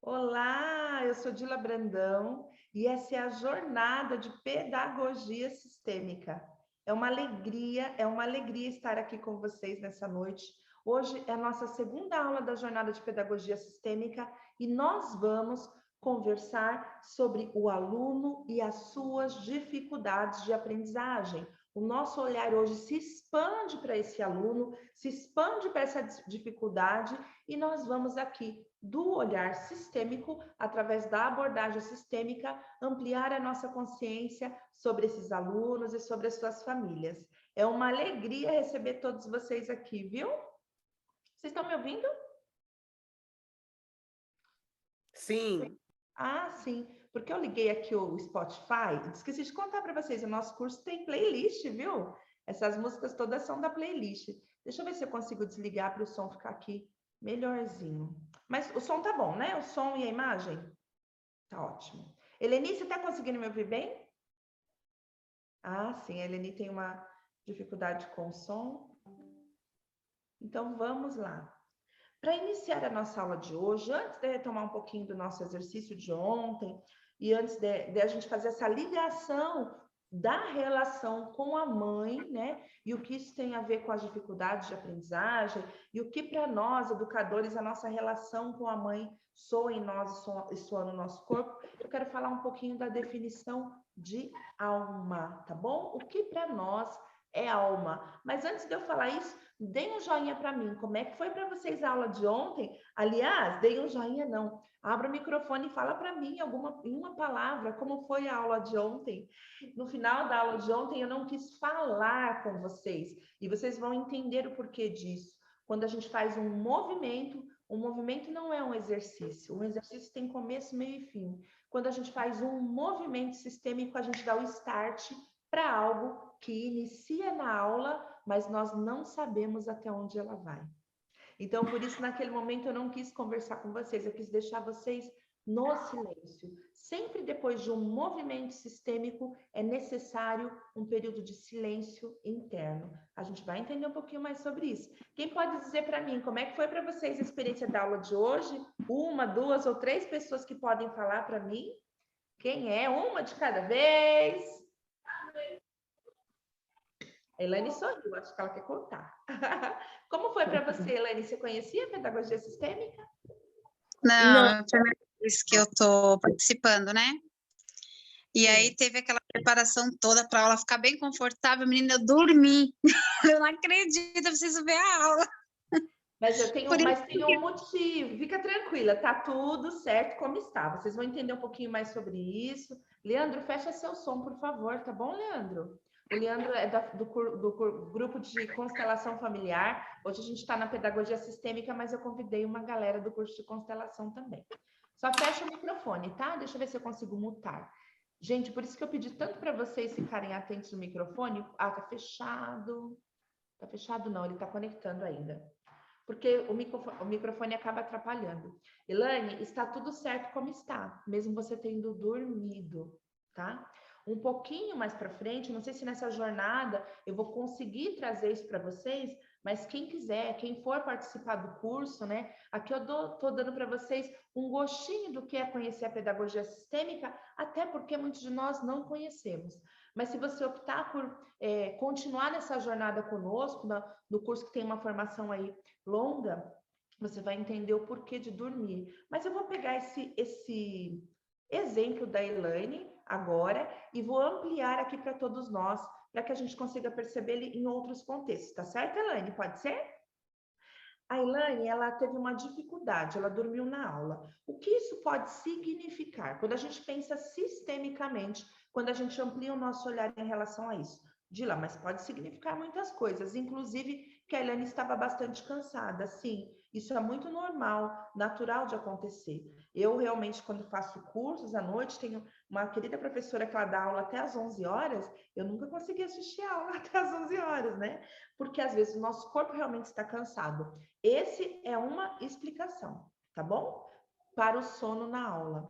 Olá, eu sou Dila Brandão e essa é a jornada de pedagogia sistêmica. É uma alegria estar aqui com vocês nessa noite. Hoje é a nossa segunda aula da jornada de pedagogia sistêmica e nós vamos conversar sobre o aluno e as suas dificuldades de aprendizagem. O nosso olhar hoje se expande para esse aluno, se expande para essa dificuldade e nós vamos aqui do olhar sistêmico, através da abordagem sistêmica, ampliar a nossa consciência sobre esses alunos e sobre as suas famílias. É uma alegria receber todos vocês aqui, viu? Vocês estão me ouvindo? Sim. Ah, sim, porque eu liguei aqui o Spotify, esqueci de contar para vocês, o nosso curso tem playlist, viu? Essas músicas todas são da playlist. Deixa eu ver se eu consigo desligar para o som ficar aqui melhorzinho. Mas o som tá bom, né? O som e a imagem? Tá ótimo. Eleni, você tá conseguindo me ouvir bem? Ah, sim, a Eleni tem uma dificuldade com o som. Então, vamos lá. Para iniciar a nossa aula de hoje, antes de retomar um pouquinho do nosso exercício de ontem, e antes de a gente fazer essa ligação da relação com a mãe, né? E o que isso tem a ver com as dificuldades de aprendizagem, e o que para nós, educadores, a nossa relação com a mãe soa em nós e soa no nosso corpo, eu quero falar um pouquinho da definição de alma, tá bom? O que para nós é alma. Mas antes de eu falar isso, deem um joinha para mim. Como é que foi para vocês a aula de ontem? Aliás, deem um joinha não. Abra o microfone e fala para mim em uma palavra como foi a aula de ontem. No final da aula de ontem eu não quis falar com vocês e vocês vão entender o porquê disso. Quando a gente faz um movimento não é um exercício. Um exercício tem começo, meio e fim. Quando a gente faz um movimento sistêmico, a gente dá o start para algo que inicia na aula, mas nós não sabemos até onde ela vai. Então, por isso, naquele momento, eu não quis conversar com vocês, eu quis deixar vocês no silêncio. Sempre depois de um movimento sistêmico, é necessário um período de silêncio interno. A gente vai entender um pouquinho mais sobre isso. Quem pode dizer para mim como é que foi para vocês a experiência da aula de hoje? Uma, duas ou três pessoas que podem falar para mim? Quem é? Uma de cada vez? A Elaine sorriu, acho que ela quer contar. Como foi para você, Elaine? Você conhecia a pedagogia sistêmica? Não, é a primeira vez que eu estou participando, né? E Sim. aí teve aquela preparação toda para a aula ficar bem confortável. Menina, eu dormi. Eu não acredito, eu preciso ver a aula. Mas tem um motivo. Fica tranquila, tá tudo certo como está. Vocês vão entender um pouquinho mais sobre isso. Leandro, fecha seu som, por favor, tá bom, Leandro? O Leandro é do grupo de constelação familiar. Hoje a gente está na pedagogia sistêmica, mas eu convidei uma galera do curso de constelação também. Só fecha o microfone, tá? Deixa eu ver se eu consigo mutar. Gente, por isso que eu pedi tanto para vocês ficarem atentos no microfone. Ah, tá fechado. Tá fechado não, ele tá conectando ainda. Porque o microfone acaba atrapalhando. Elaine, está tudo certo como está, mesmo você tendo dormido, tá? Um pouquinho mais para frente, não sei se nessa jornada eu vou conseguir trazer isso para vocês, mas quem quiser, quem for participar do curso, né? Aqui eu tô dando para vocês um gostinho do que é conhecer a pedagogia sistêmica, até porque muitos de nós não conhecemos. Mas se você optar por continuar nessa jornada conosco, no curso que tem uma formação aí longa, você vai entender o porquê de dormir. Mas eu vou pegar esse exemplo da Elaine agora e vou ampliar aqui para todos nós, para que a gente consiga perceber ele em outros contextos, tá certo, Elaine? Pode ser? A Elaine, ela teve uma dificuldade, ela dormiu na aula. O que isso pode significar? Quando a gente pensa sistemicamente, quando a gente amplia o nosso olhar em relação a isso. Dila, mas pode significar muitas coisas, inclusive que a Elaine estava bastante cansada. Sim, isso é muito normal, natural de acontecer. Eu realmente, quando faço cursos à noite, tenho uma querida professora que ela dá aula até às 11 horas, eu nunca consegui assistir a aula até às 11 horas, né? Porque às vezes o nosso corpo realmente está cansado. Esse é uma explicação, tá bom? Para o sono na aula.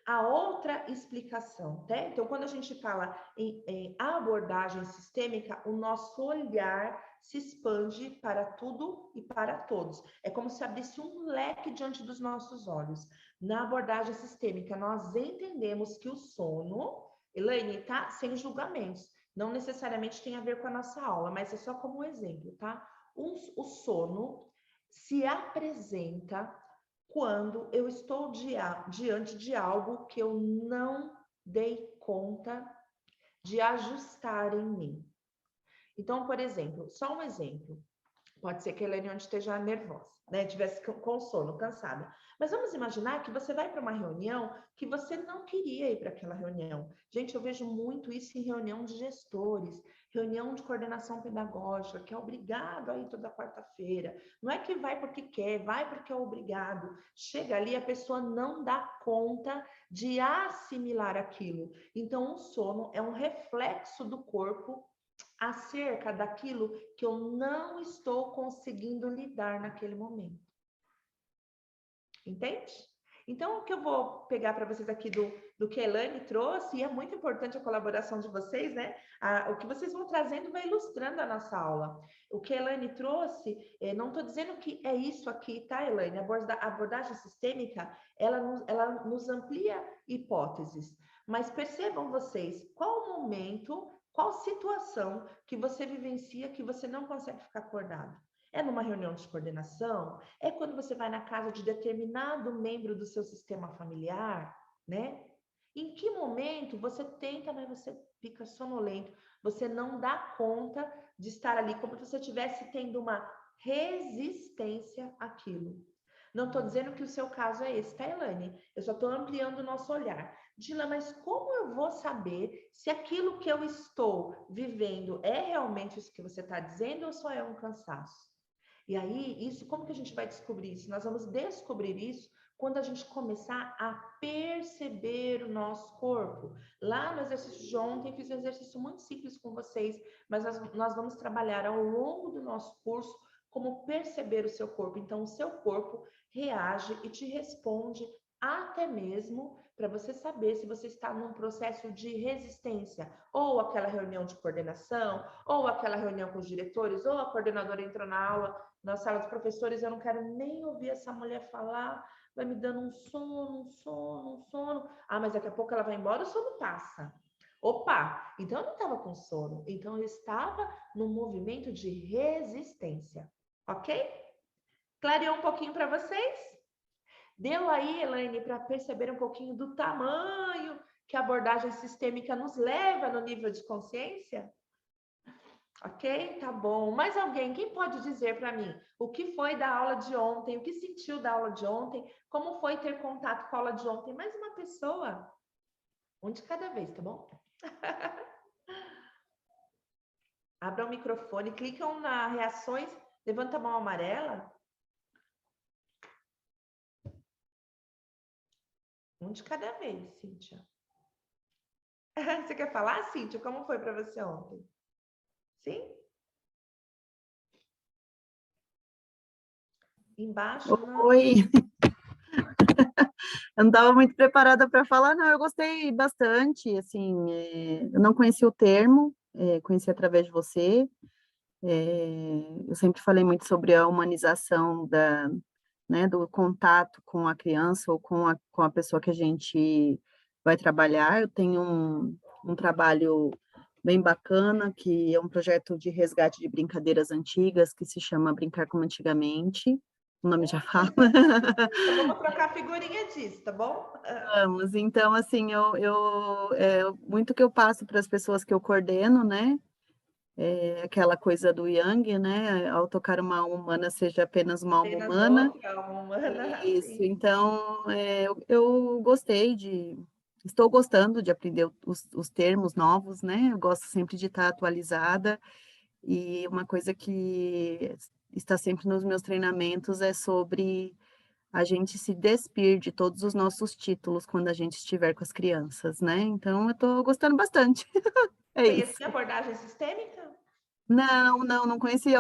A outra explicação, né? Então, quando a gente fala em abordagem sistêmica, o nosso olhar se expande para tudo e para todos. É como se abrisse um leque diante dos nossos olhos. Na abordagem sistêmica, nós entendemos que o sono, Elaine, tá? Sem julgamentos. Não necessariamente tem a ver com a nossa aula, mas é só como um exemplo, tá? O sono se apresenta quando eu estou diante de algo que eu não dei conta de ajustar em mim. Então, por exemplo, só um exemplo. Pode ser que a Elaine esteja nervosa, né? Tivesse com sono, cansada. Mas vamos imaginar que você vai para uma reunião que você não queria ir para aquela reunião. Gente, eu vejo muito isso em reunião de gestores, reunião de coordenação pedagógica, que é obrigado a ir toda quarta-feira. Não é que vai porque quer, vai porque é obrigado. Chega ali, a pessoa não dá conta de assimilar aquilo. Então, o sono é um reflexo do corpo acerca daquilo que eu não estou conseguindo lidar naquele momento. Entende? Então, o que eu vou pegar para vocês aqui do que a Elaine trouxe, e é muito importante a colaboração de vocês, né? O que vocês vão trazendo vai ilustrando a nossa aula. O que a Elaine trouxe, não estou dizendo que é isso aqui, tá, Elaine? A abordagem sistêmica, ela nos amplia hipóteses. Mas percebam vocês, qual o momento, qual situação que você vivencia que você não consegue ficar acordado? É numa reunião de coordenação? É quando você vai na casa de determinado membro do seu sistema familiar, né? Em que momento você tenta, mas você fica sonolento, você não dá conta de estar ali, como se você estivesse tendo uma resistência àquilo. Não estou dizendo que o seu caso é esse, tá, Elaine? Eu só estou ampliando o nosso olhar. Dila, mas como eu vou saber se aquilo que eu estou vivendo é realmente isso que você está dizendo ou só é um cansaço? E aí, isso, como que a gente vai descobrir isso? Nós vamos descobrir isso quando a gente começar a perceber o nosso corpo. Lá no exercício de ontem, fiz um exercício muito simples com vocês, mas nós vamos trabalhar ao longo do nosso curso como perceber o seu corpo. Então, o seu corpo reage e te responde até mesmo para você saber se você está num processo de resistência, ou aquela reunião de coordenação, ou aquela reunião com os diretores, ou a coordenadora entrou na sala dos professores, eu não quero nem ouvir essa mulher falar, vai me dando um sono. Ah, mas daqui a pouco ela vai embora, o sono passa. Opa, então eu não estava com sono, então eu estava num movimento de resistência, ok? Clareou um pouquinho para vocês? Deu aí, Elaine, para perceber um pouquinho do tamanho que a abordagem sistêmica nos leva no nível de consciência? Ok? Tá bom. Mais alguém? Quem pode dizer para mim o que foi da aula de ontem? O que sentiu da aula de ontem? Como foi ter contato com a aula de ontem? Mais uma pessoa? Um de cada vez, tá bom? Abra o microfone, clicam na reações, levanta a mão amarela. Um de cada vez, Cíntia. Você quer falar, Cíntia? Como foi para você ontem? Sim? Embaixo, não. Oi. Eu não estava muito preparada para falar, não. Eu gostei bastante, assim, eu não conhecia o termo, conheci através de você. Eu sempre falei muito sobre a humanização né, do contato com a criança ou com a pessoa que a gente vai trabalhar. Eu tenho um trabalho bem bacana, que é um projeto de resgate de brincadeiras antigas, que se chama Brincar Como Antigamente. O nome já fala. Então, vamos trocar figurinha disso, tá bom? Vamos. Então, assim, muito que eu passo para as pessoas que eu coordeno, né? Aquela coisa do Yang, né? Ao tocar uma alma humana, seja apenas uma alma humana. Outra alma humana. Isso. Sim. Então, eu estou gostando de aprender os termos novos, né? Eu gosto sempre de estar atualizada. E uma coisa que está sempre nos meus treinamentos é sobre a gente se despir de todos os nossos títulos quando a gente estiver com as crianças, né? Então, eu estou gostando bastante. É isso. Conhece a abordagem sistêmica? Não conhecia.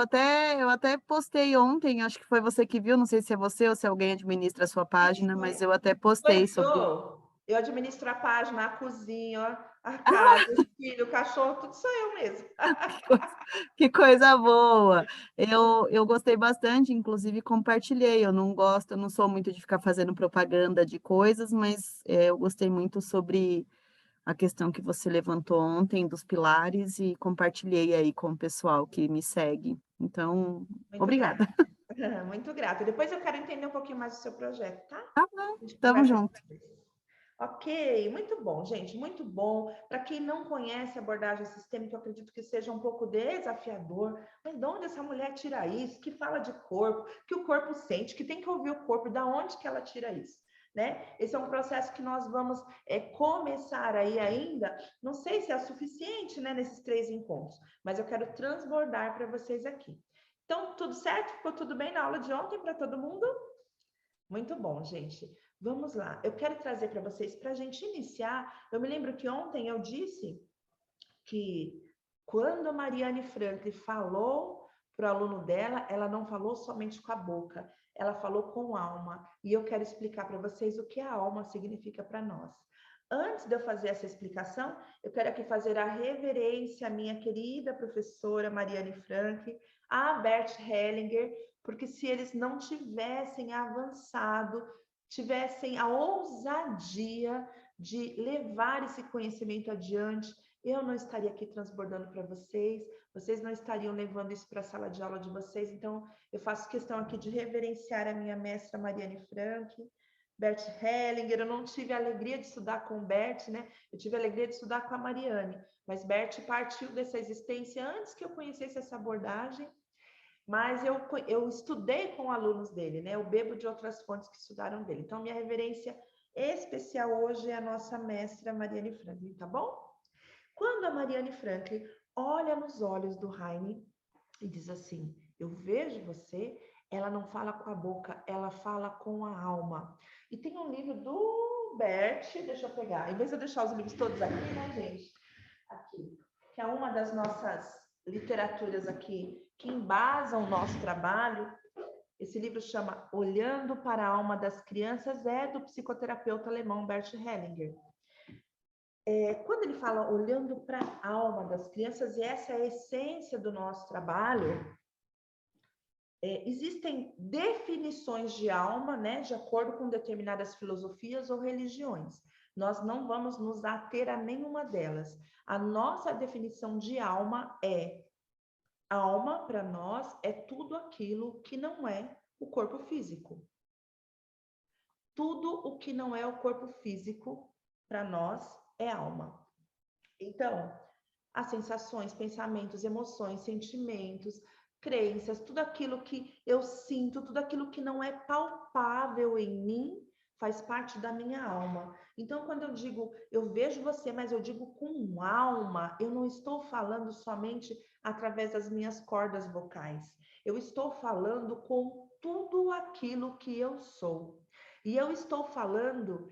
Eu até postei ontem, acho que foi você que viu, não sei se é você ou se alguém administra a sua página, mas eu até postei sobre. Eu administro a página, a cozinha, ó. A casa, o filho, o cachorro, tudo sou eu mesmo. Que coisa boa! Eu gostei bastante, inclusive compartilhei. Eu não gosto, eu não sou muito de ficar fazendo propaganda de coisas, mas eu gostei muito sobre a questão que você levantou ontem dos pilares e compartilhei aí com o pessoal que me segue. Então, Muito obrigada. grata. Muito grata. Depois eu quero entender um pouquinho mais do seu projeto, tá? Tá bom, A gente tamo conversa junto. depois. Ok, muito bom, gente, muito bom. Para quem não conhece a abordagem sistêmica, eu acredito que seja um pouco desafiador. Mas de onde essa mulher tira isso? Que fala de corpo, que o corpo sente, que tem que ouvir o corpo, da onde que ela tira isso? Né? Esse é um processo que nós vamos começar aí ainda. Não sei se é o suficiente, né, nesses 3 encontros, mas eu quero transbordar para vocês aqui. Então, tudo certo? Ficou tudo bem na aula de ontem para todo mundo? Muito bom, gente. Vamos lá. Eu quero trazer para vocês, para a gente iniciar. Eu me lembro que ontem eu disse que quando a Mariane Franklin falou para o aluno dela, ela não falou somente com a boca, ela falou com a alma. E eu quero explicar para vocês o que a alma significa para nós. Antes de eu fazer essa explicação, eu quero aqui fazer a reverência à minha querida professora Mariane Franklin, a Bert Hellinger, porque se eles não tivessem avançado, tivessem a ousadia de levar esse conhecimento adiante, eu não estaria aqui transbordando para vocês, vocês não estariam levando isso para a sala de aula de vocês, então eu faço questão aqui de reverenciar a minha mestra Mariane Franklin, Bert Hellinger. Eu não tive a alegria de estudar com o Bert, né? Eu tive a alegria de estudar com a Mariane, mas Bert partiu dessa existência antes que eu conhecesse essa abordagem, mas eu estudei com alunos dele, né? Eu bebo de outras fontes que estudaram dele. Então, minha reverência especial hoje é a nossa mestra Mariane Franklin, tá bom? Quando a Mariane Franklin olha nos olhos do Heine e diz assim: eu vejo você, ela não fala com a boca, ela fala com a alma. E tem um livro do Bert, deixa eu pegar, em vez de eu deixar os livros todos aqui, né, gente? Aqui, que é uma das nossas literaturas aqui que embasam o nosso trabalho. Esse livro chama Olhando para a Alma das Crianças, é do psicoterapeuta alemão Bert Hellinger. Quando ele fala olhando para a alma das crianças, e essa é a essência do nosso trabalho, existem definições de alma, né, de acordo com determinadas filosofias ou religiões. Nós não vamos nos ater a nenhuma delas. A nossa definição de alma para nós, é tudo aquilo que não é o corpo físico. Tudo o que não é o corpo físico, para nós, é alma. Então, as sensações, pensamentos, emoções, sentimentos, crenças, tudo aquilo que eu sinto, tudo aquilo que não é palpável em mim, faz parte da minha alma. Então, quando eu digo, eu vejo você, mas eu digo com alma, eu não estou falando somente através das minhas cordas vocais. Eu estou falando com tudo aquilo que eu sou. E eu estou falando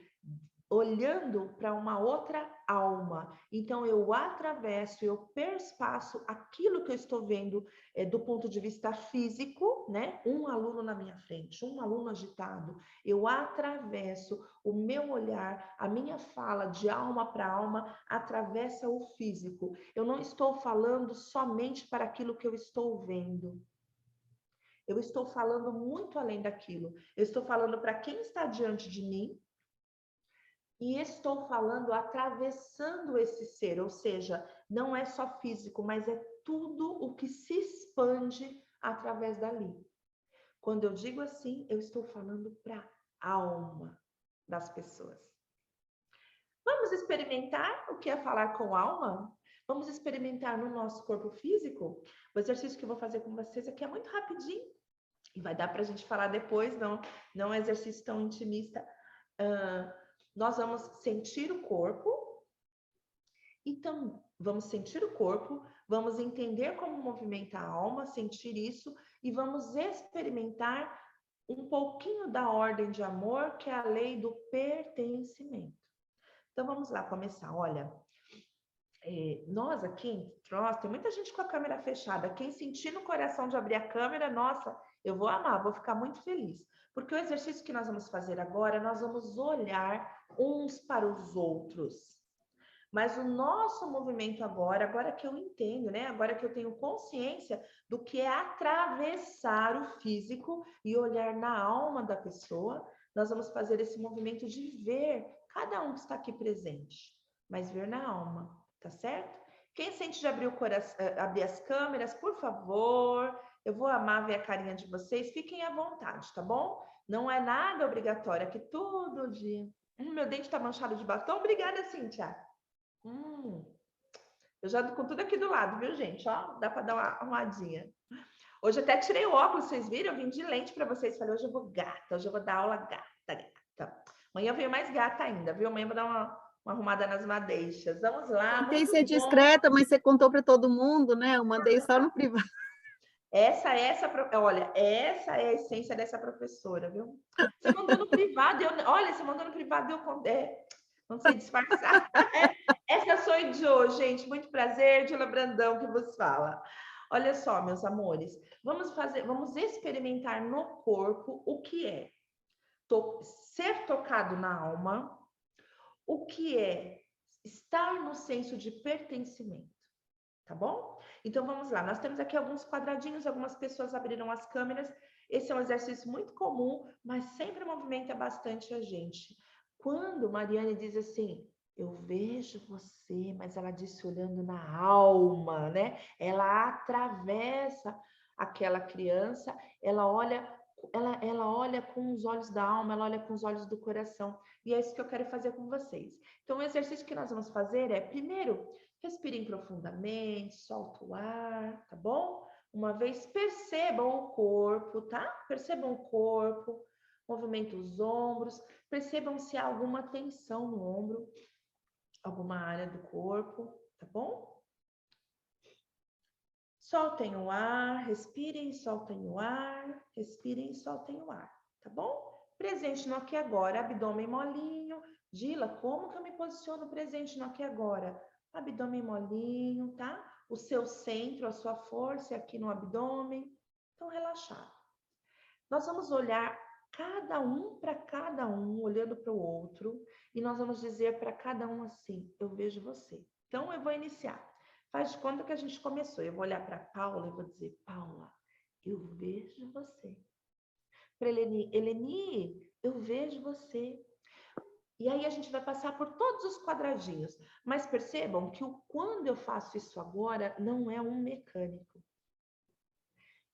olhando para uma outra alma. Então, eu atravesso, eu perspasso aquilo que eu estou vendo do ponto de vista físico, né? Um aluno na minha frente, um aluno agitado. Eu atravesso o meu olhar, a minha fala de alma para alma, atravessa o físico. Eu não estou falando somente para aquilo que eu estou vendo. Eu estou falando muito além daquilo. Eu estou falando para quem está diante de mim, e estou falando atravessando esse ser, ou seja, não é só físico, mas é tudo o que se expande através dali. Quando eu digo assim, eu estou falando para a alma das pessoas. Vamos experimentar o que é falar com alma? Vamos experimentar no nosso corpo físico? O exercício que eu vou fazer com vocês aqui é muito rapidinho, e vai dar para a gente falar depois, não é um exercício tão intimista. Nós vamos sentir o corpo, então vamos sentir o corpo, vamos entender como movimenta a alma, sentir isso, e vamos experimentar um pouquinho da ordem de amor, que é a lei do pertencimento. Então vamos lá começar, olha, nós aqui em Trost, tem muita gente com a câmera fechada, quem sentir no coração de abrir a câmera, nossa, eu vou amar, vou ficar muito feliz. Porque o exercício que nós vamos fazer agora, nós vamos olhar uns para os outros. Mas o nosso movimento agora que eu entendo, né? Agora que eu tenho consciência do que é atravessar o físico e olhar na alma da pessoa, nós vamos fazer esse movimento de ver cada um que está aqui presente, mas ver na alma, tá certo? Quem sente de abrir o coração, abrir as câmeras, por favor, eu vou amar ver a carinha de vocês, fiquem à vontade, tá bom? Não é nada obrigatório, aqui todo dia. Meu dente tá manchado de batom, obrigada, Cíntia. Eu já ando com tudo aqui do lado, viu, gente? Ó, dá para dar uma arrumadinha. Hoje eu até tirei o óculos, vocês viram? Eu vim de lente para vocês. Falei, hoje eu vou gata, hoje eu vou dar aula gata. Amanhã eu venho mais gata ainda, viu? Amanhã eu vou dar uma arrumada nas madeixas. Vamos lá. Tentei ser discreta, mas você contou para todo mundo, né? Eu mandei só no privado. Olha, essa é a essência dessa professora, viu? Você mandou no privado, você mandou no privado, eu contei. Não sei disfarçar. Essa sou eu de hoje, gente. Muito prazer, Dila Brandão que vos fala. Olha só, meus amores, vamos experimentar no corpo o que é ser tocado na alma, o que é estar no senso de pertencimento, tá bom? Então vamos lá, nós temos aqui alguns quadradinhos, algumas pessoas abriram as câmeras. Esse é um exercício muito comum, mas sempre movimenta bastante a gente. Quando Mariane diz assim, eu vejo você, mas ela disse olhando na alma, né? Ela atravessa aquela criança, ela olha com os olhos da alma, ela olha com os olhos do coração. E é isso que eu quero fazer com vocês. Então, o exercício que nós vamos fazer é, primeiro, respirem profundamente, solta o ar, tá bom? Uma vez, percebam o corpo, tá? Percebam o corpo, movimenta os ombros, percebam se há alguma tensão no ombro, alguma área do corpo, tá bom? Soltem o ar, respirem, soltem o ar, respirem, soltem o ar, tá bom? Presente no aqui e agora, abdômen molinho. Dila, como que eu me posiciono presente no aqui e agora? Abdômen molinho, tá? O seu centro, a sua força é aqui no abdômen. Então, relaxado. Nós vamos olhar para cada um, olhando para o outro, e nós vamos dizer para cada um assim, eu vejo você. Então, eu vou iniciar. Faz de conta que a gente começou. Eu vou olhar para Paula e vou dizer, Paula, eu vejo você. Para Eleni, eu vejo você. E aí a gente vai passar por todos os quadradinhos. Mas percebam que quando eu faço isso agora, não é um mecânico.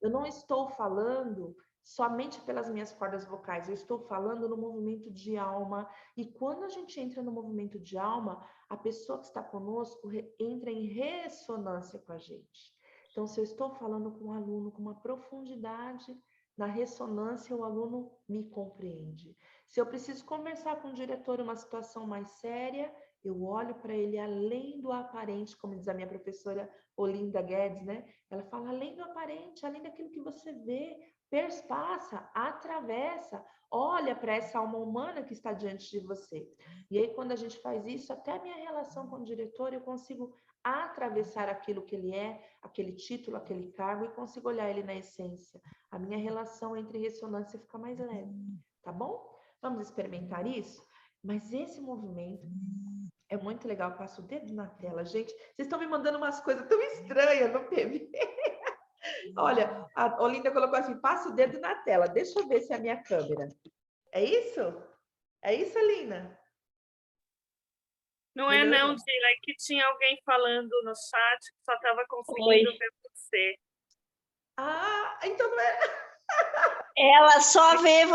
Eu não estou falando somente pelas minhas cordas vocais, eu estou falando no movimento de alma. E quando a gente entra no movimento de alma, a pessoa que está conosco entra em ressonância com a gente. Então, se eu estou falando com o aluno com uma profundidade, na ressonância o aluno me compreende. Se eu preciso conversar com o diretor uma situação mais séria, eu olho para ele além do aparente, como diz a minha professora Olinda Guedes, né? Ela fala além do aparente, além daquilo que você vê, perspassa, atravessa, olha para essa alma humana que está diante de você. E aí, quando a gente faz isso, até a minha relação com o diretor, eu consigo atravessar aquilo que ele é, aquele título, aquele cargo, e consigo olhar ele na essência. A minha relação entre ressonância fica mais leve, tá bom? Vamos experimentar isso? Mas esse movimento é muito legal. Eu passo o dedo na tela. Gente, vocês estão me mandando umas coisas tão estranhas no PV. Olha, a Olinda colocou assim, passa o dedo na tela. Deixa eu ver se é a minha câmera. É isso? É isso, Alina? Não é não, Dila, é que tinha alguém falando no chat que só estava conseguindo ver você. Ah, então não é... Ela só vê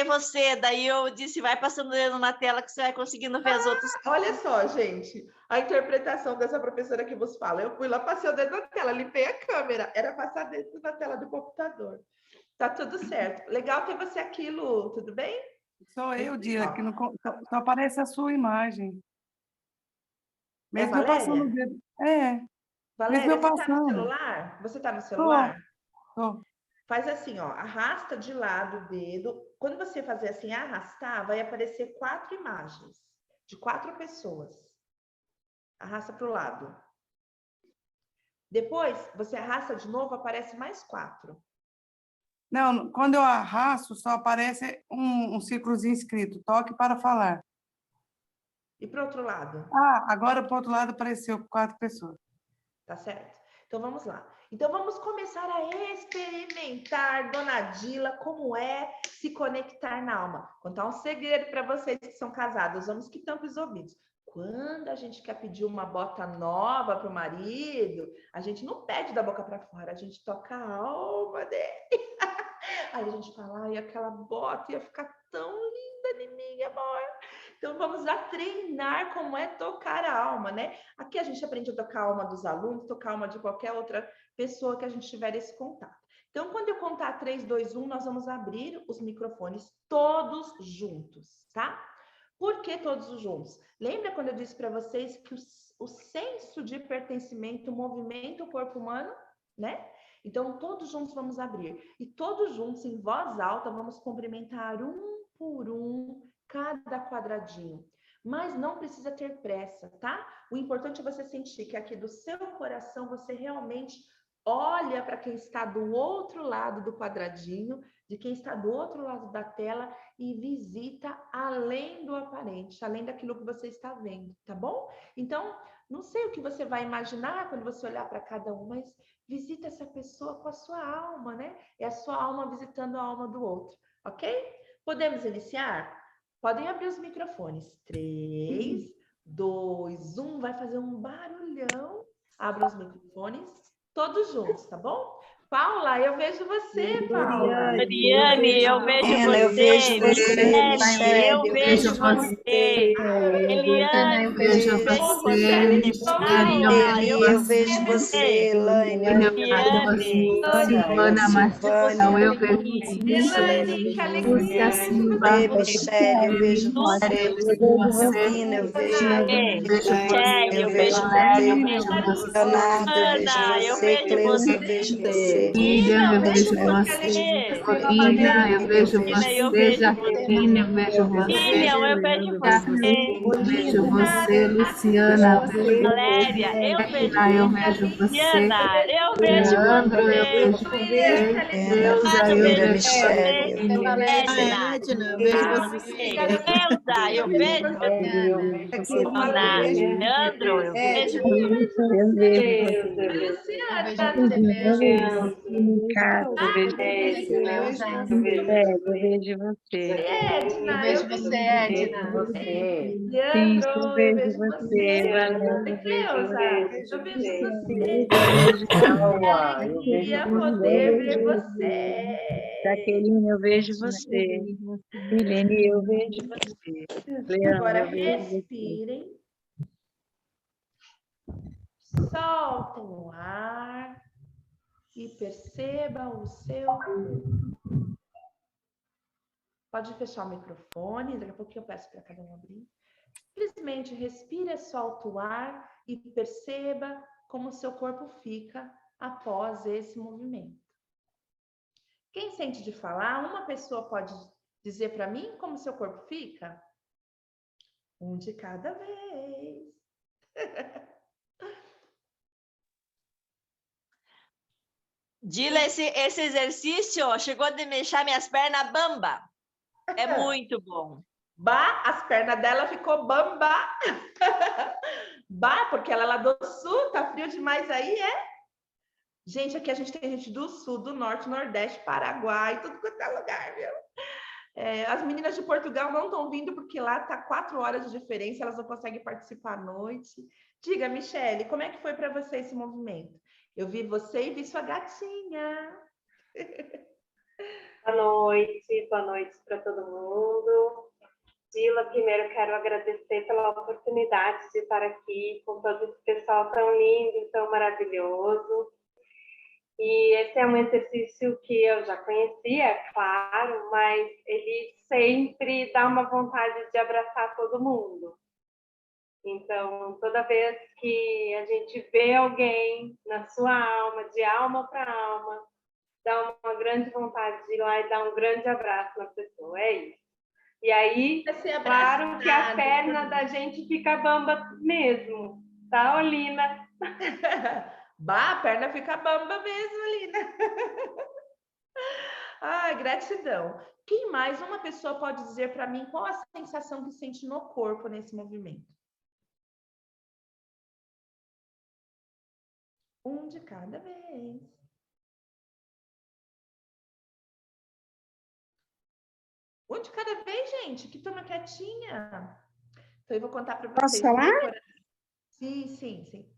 você, daí eu disse, vai passando o dedo na tela que você vai conseguindo ver as outras. Olha só, gente, a interpretação dessa professora que vos fala, eu fui lá, passei o dedo na tela, limpei a câmera, era passar dedo na tela do computador. Tá tudo certo. Legal ter você aqui, Lu, tudo bem? Sou eu, Dila, que não, só aparece a sua imagem. Mesmo é eu passando o dedo. Valéria, mesmo eu você passando. tá no celular? Você tá no celular? Tô. Faz assim, ó, arrasta de lado o dedo. Quando você fazer assim, arrastar, vai aparecer 4 imagens de 4 pessoas. Arrasta para o lado. Depois, você arrasta de novo, aparece mais 4. Não, quando eu arrasto, só aparece um círculozinho escrito, toque para falar. E para o outro lado? Ah, agora para o outro lado apareceu 4 pessoas. Tá certo? Então vamos lá. Então vamos começar a experimentar, Dona Dila, como é se conectar na alma. Contar um segredo para vocês que são casados, vamos que tampem os ouvidos. Quando a gente quer pedir uma bota nova para o marido, a gente não pede da boca para fora, a gente toca a alma dele. Aí a gente fala, ai, aquela bota ia ficar tão linda em mim, amor. Então vamos a treinar como é tocar a alma, né? Aqui a gente aprende a tocar a alma dos alunos, tocar a alma de qualquer outra pessoa que a gente tiver esse contato. Então, quando eu contar 3, 2, 1, nós vamos abrir os microfones todos juntos, tá? Por que todos juntos? Lembra quando eu disse para vocês que o senso de pertencimento movimenta o corpo humano, né? Então, todos juntos vamos abrir. E todos juntos, em voz alta, vamos cumprimentar um por um cada quadradinho. Mas não precisa ter pressa, tá? O importante é você sentir que aqui do seu coração você realmente olha para quem está do outro lado do quadradinho, de quem está do outro lado da tela e visita além do aparente, além daquilo que você está vendo, tá bom? Então, não sei o que você vai imaginar quando você olhar para cada um, mas visita essa pessoa com a sua alma, né? É a sua alma visitando a alma do outro, ok? Podemos iniciar? Podem abrir os microfones. 3, 2, 1. Vai fazer um barulhão. Abra os microfones. Todos juntos, tá bom? Paula, eu vejo você, Paula. Mariane, eu vejo você. Michele, eu vejo você. Eliane, eu vejo você. Paula, eu vejo você. Elaine, Silvana, Marcelo, eu vejo Elaine, que alegria. Michele, eu vejo você. Marina, eu vejo você. Eu vejo você. Leonardo, eu vejo você. Cleusa, eu vejo você. Lilian, eu vejo você. Corina, eu vejo você. Jaqueline, eu vejo você. Lilian, eu vejo você. Eu vejo você. Luciana, Valéria, eu vejo você. Diana, eu vejo Leandro, eu você. vejo você. Deusa, eu vejo você. Edna, eu vejo você. Elza, eu vejo você. Leandro, eu vejo Edna, eu vejo você, Edna. Leandro, eu vejo você. Cleusa, eu vejo você. Queria poder ver você. Jaqueline, eu vejo você. Milene, eu vejo você. Agora respirem. Soltem o ar e perceba o seu corpo. Pode fechar o microfone, daqui a pouquinho eu peço para cada um abrir. Simplesmente respira, solta o ar e perceba como o seu corpo fica após esse movimento. Quem sente de falar, uma pessoa pode dizer para mim como o seu corpo fica? Um de cada vez. Dila, esse exercício ó, chegou de deixar minhas pernas bamba. É muito bom. Bah, as pernas dela ficou bamba. Bah, porque ela é lá do sul, tá frio demais aí, é? Gente, aqui a gente tem gente do sul, do norte, nordeste, Paraguai, tudo quanto é lugar, viu? As meninas de Portugal não estão vindo porque lá tá 4 horas de diferença, elas não conseguem participar à noite. Diga, Michele, como é que foi para você esse movimento? Eu vi você e vi sua gatinha. Boa noite para todo mundo. Dila, primeiro quero agradecer pela oportunidade de estar aqui com todo esse pessoal tão lindo, tão maravilhoso. E esse é um exercício que eu já conhecia, é claro, mas ele sempre dá uma vontade de abraçar todo mundo. Então, toda vez que a gente vê alguém na sua alma, de alma para alma, dá uma grande vontade de ir lá e dar um grande abraço na pessoa, é isso. E aí, claro que a perna da gente fica bamba mesmo, tá, Olina? Bah, a perna fica bamba mesmo, Lina. Ai, gratidão. Quem mais? Uma pessoa pode dizer para mim qual a sensação que sente no corpo nesse movimento? Um de cada vez. Um de cada vez, gente. Que turma quietinha. Então, eu vou contar para vocês. Posso falar? Sim, sim, sim.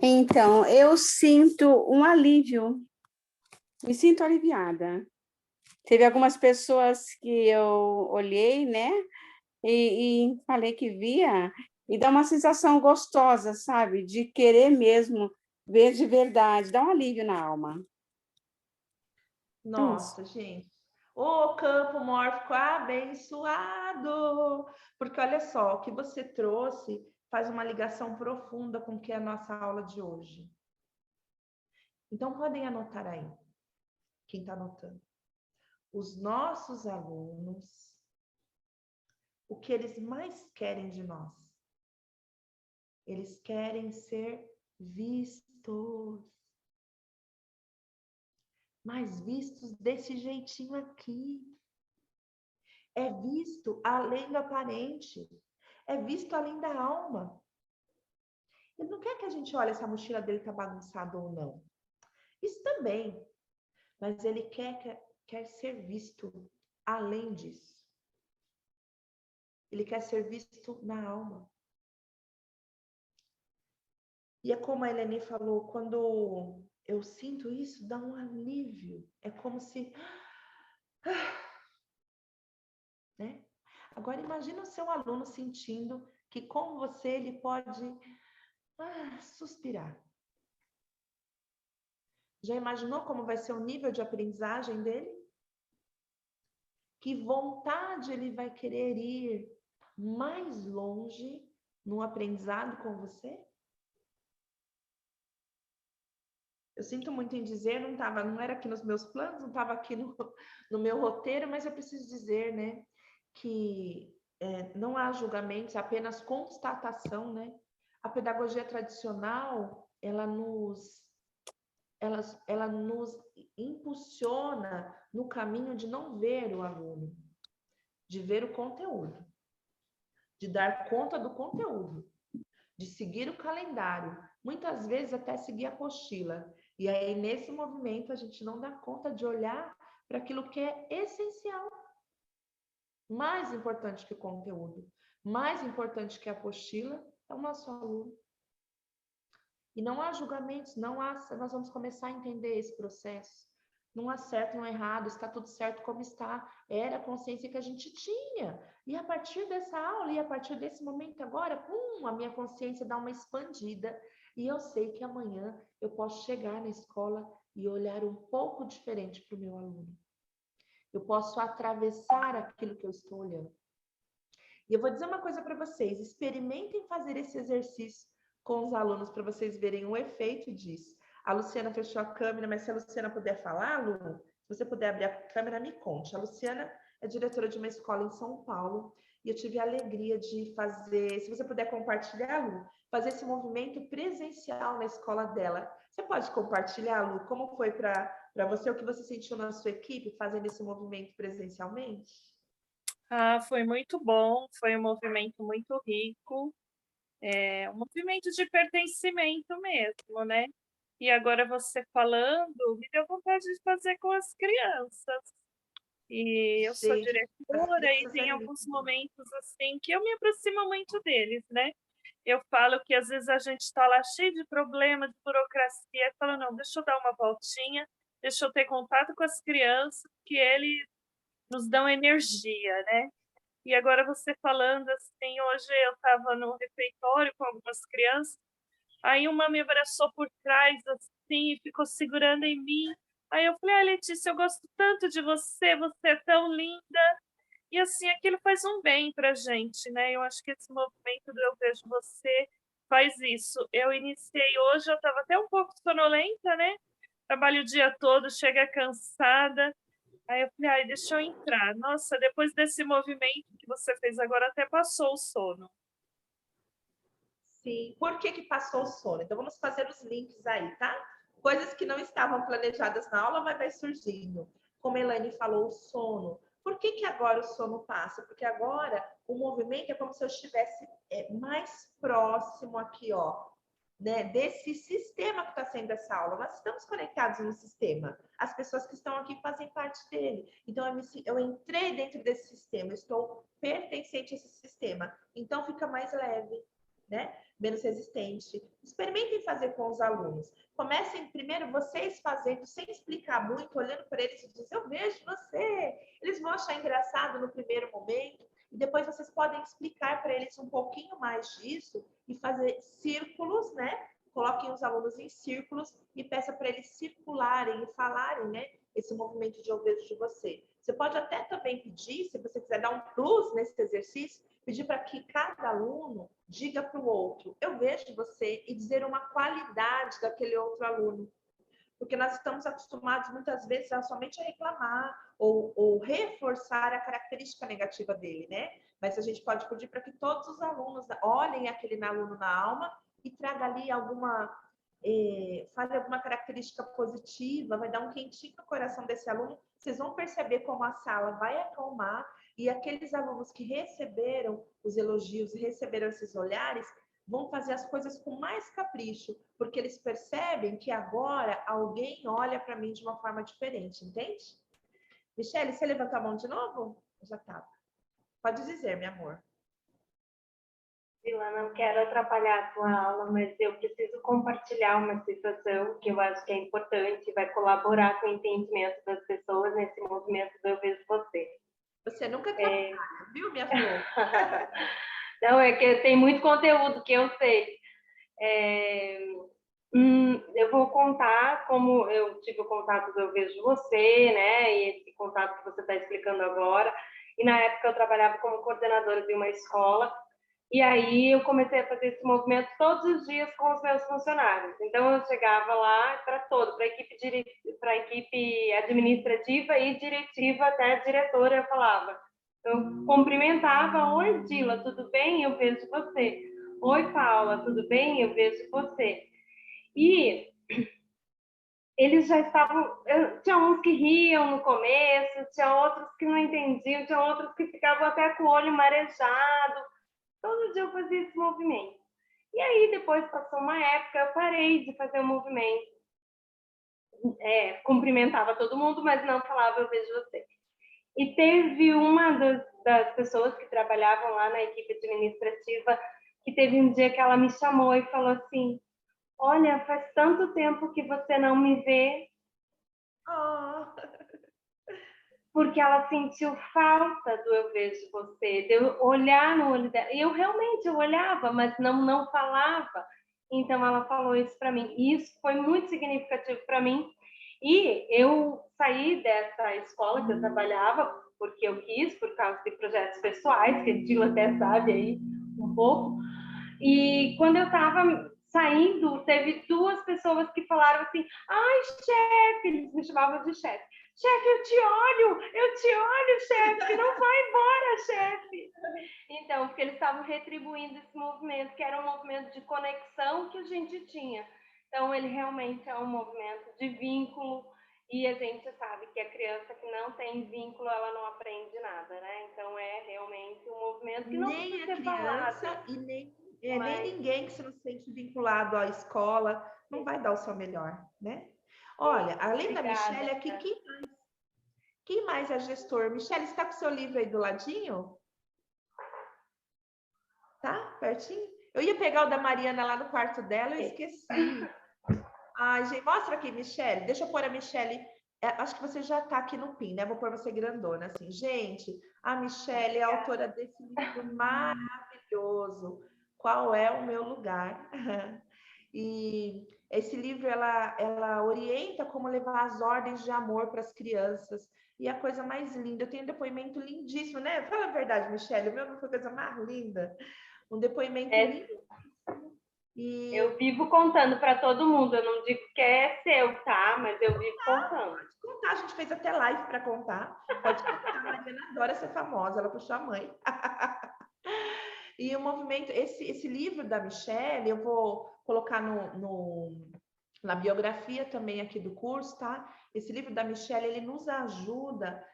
Então, eu sinto um alívio. Me sinto aliviada. Teve algumas pessoas que eu olhei, né? E falei que via, e dá uma sensação gostosa, sabe? De querer mesmo ver de verdade, dá um alívio na alma. Nossa, gente. Ô, campo mórfico abençoado! Porque olha só, o que você trouxe faz uma ligação profunda com o que é a nossa aula de hoje. Então, podem anotar aí, quem está anotando. Os nossos alunos, o que eles mais querem de nós? Eles querem ser vistos. Mas vistos desse jeitinho aqui. É visto além do aparente. É visto além da alma. Ele não quer que a gente olhe se a mochila dele está bagunçada ou não. Isso também. Mas ele quer ser visto além disso. Ele quer ser visto na alma. E é como a Eleni falou, quando eu sinto isso, dá um alívio. É como se... né? Agora, imagina o seu aluno sentindo que com você ele pode suspirar. Já imaginou como vai ser o nível de aprendizagem dele? Que vontade ele vai querer ir mais longe no aprendizado com você? Eu sinto muito em dizer, não era aqui nos meus planos, não estava aqui no meu roteiro, mas eu preciso dizer, né, que não há julgamentos, apenas constatação, né? A pedagogia tradicional, ela nos impulsiona no caminho de não ver o aluno, de ver o conteúdo, de dar conta do conteúdo, de seguir o calendário, muitas vezes até seguir a apostila. E aí, nesse movimento, a gente não dá conta de olhar para aquilo que é essencial. Mais importante que o conteúdo, mais importante que a apostila, é o nosso aluno. E não há julgamentos, nós vamos começar a entender esse processo. Não há certo, não há errado, está tudo certo como está. Era a consciência que a gente tinha. E a partir dessa aula, e a partir desse momento agora, a minha consciência dá uma expandida. E eu sei que amanhã eu posso chegar na escola e olhar um pouco diferente para o meu aluno. Eu posso atravessar aquilo que eu estou olhando. E eu vou dizer uma coisa para vocês, experimentem fazer esse exercício com os alunos para vocês verem o efeito disso. A Luciana fechou a câmera, mas se a Luciana puder falar, Lu, se você puder abrir a câmera, me conte. A Luciana é diretora de uma escola em São Paulo e eu tive a alegria de fazer, se você puder compartilhar, Lu, fazer esse movimento presencial na escola dela. Você pode compartilhar, Lu, como foi para você, o que você sentiu na sua equipe fazendo esse movimento presencialmente? Foi muito bom, foi um movimento muito rico, um movimento de pertencimento mesmo, né? E agora você falando, me deu vontade de fazer com as crianças. E eu sou diretora e tem alguns momentos assim que eu me aproximo muito deles, né? Eu falo que às vezes a gente está lá cheio de problema, de burocracia, e fala, não, deixa eu dar uma voltinha, deixa eu ter contato com as crianças, que eles nos dão energia, né? E agora você falando assim, hoje eu estava no refeitório com algumas crianças, aí uma me abraçou por trás assim e ficou segurando em mim. Aí eu falei, Letícia, eu gosto tanto de você, você é tão linda. E assim, aquilo faz um bem pra gente, né? Eu acho que esse movimento do Eu Vejo Você faz isso. Eu iniciei hoje, eu estava até um pouco sonolenta, né? Trabalho o dia todo, chega cansada. Aí eu falei, deixa eu entrar. Nossa, depois desse movimento que você fez agora, até passou o sono. Sim. Por que passou o sono? Então, vamos fazer os links aí, tá? Coisas que não estavam planejadas na aula, mas vai surgindo. como a Elaine falou, o sono. Por que que agora o sono passa? Porque agora o movimento é como se eu estivesse mais próximo aqui, ó, né, desse sistema que está sendo essa aula. Nós estamos conectados no sistema. As pessoas que estão aqui fazem parte dele. Então, eu entrei dentro desse sistema, eu estou pertencente a esse sistema. Então, fica mais leve, né? Menos resistente. Experimentem fazer com os alunos. Comecem primeiro vocês fazendo, sem explicar muito, olhando para eles e dizendo, eu vejo você. Eles vão achar engraçado no primeiro momento. E depois vocês podem explicar para eles um pouquinho mais disso e fazer círculos, né? Coloquem os alunos em círculos e peça para eles circularem e falarem, né? Esse movimento de eu vejo de você. Você pode até também pedir, se você quiser dar um plus nesse exercício, pedir para que cada aluno diga para o outro, eu vejo você, e dizer uma qualidade daquele outro aluno. Porque nós estamos acostumados muitas vezes a somente reclamar ou reforçar a característica negativa dele, né? Mas a gente pode pedir para que todos os alunos olhem aquele aluno na alma e traga ali fale alguma característica positiva, vai dar um quentinho no coração desse aluno. Vocês vão perceber como a sala vai acalmar e aqueles alunos que receberam os elogios, receberam esses olhares, vão fazer as coisas com mais capricho, porque eles percebem que agora alguém olha para mim de uma forma diferente, entende? Michele, você levantou a mão de novo? Já estava. Pode dizer, meu amor. Vila, não quero atrapalhar a tua aula, mas eu preciso compartilhar uma situação que eu acho que é importante e vai colaborar com o entendimento das pessoas nesse movimento do Eu Vejo Você. Você nunca atrapalha, viu, minha flor? Não, é que tem muito conteúdo que eu sei. Eu vou contar como eu tive o contato do Eu Vejo Você, né? E esse contato que você está explicando agora. E na época eu trabalhava como coordenadora de uma escola. E aí eu comecei a fazer esse movimento todos os dias com os meus funcionários. Então eu chegava lá para a equipe administrativa e diretiva, até a diretora, eu falava. Eu cumprimentava, oi Dila, tudo bem? Eu vejo você. Oi Paula, tudo bem? Eu vejo você. E eles já estavam, tinha uns que riam no começo, tinha outros que não entendiam, tinha outros que ficavam até com o olho marejado. Todo dia eu fazia esse movimento. E aí, depois passou uma época, eu parei de fazer o movimento. Cumprimentava todo mundo, mas não falava eu vejo você. E teve uma das pessoas que trabalhavam lá na equipe administrativa, que teve um dia que ela me chamou e falou assim, olha, faz tanto tempo que você não me vê. Porque ela sentiu falta do eu vejo você, de eu olhar no olho dela. E eu realmente olhava, mas não falava. Então ela falou isso para mim. E isso foi muito significativo para mim. E eu saí dessa escola que eu trabalhava, porque eu quis, por causa de projetos pessoais, que a Dila até sabe aí um pouco. E quando eu estava saindo, teve duas pessoas que falaram assim, ai, chefe, eles me chamavam de chefe. Chefe, eu te olho, chefe, não vai embora, chefe. Então, porque eles estavam retribuindo esse movimento, que era um movimento de conexão que a gente tinha. Então, ele realmente é um movimento de vínculo, e a gente sabe que a criança que não tem vínculo, ela não aprende nada, né? Então, é realmente um movimento que não precisa ser falado. E nem ninguém que se não se sente vinculado à escola não vai dar o seu melhor, né? Olha, além da Michele, aqui, quem mais é gestor? Michele, você está com o seu livro aí do ladinho? Tá? Pertinho? Eu ia pegar o da Mariana lá no quarto dela, eu esqueci. Ai, gente, mostra aqui, Michele. Deixa eu pôr a Michele. Acho que você já está aqui no PIN, né? Vou pôr você grandona, assim. Gente, a Michele é a autora desse livro maravilhoso. Qual é o meu lugar? E esse livro, ela orienta como levar as ordens de amor para as crianças. E a coisa mais linda, eu tenho um depoimento lindíssimo, né? Fala a verdade, Michele, o meu não foi a coisa mais linda. Um depoimento lindo. E eu vivo contando para todo mundo, eu não digo que é seu, tá? Mas eu vivo contando. Pode contar, a gente fez até live para contar. Pode contar, a Mariana adora ser famosa, ela puxou a mãe. E o movimento, esse livro da Michele, eu vou colocar no Na biografia também aqui do curso, tá? Esse livro da Michelle, ele nos ajuda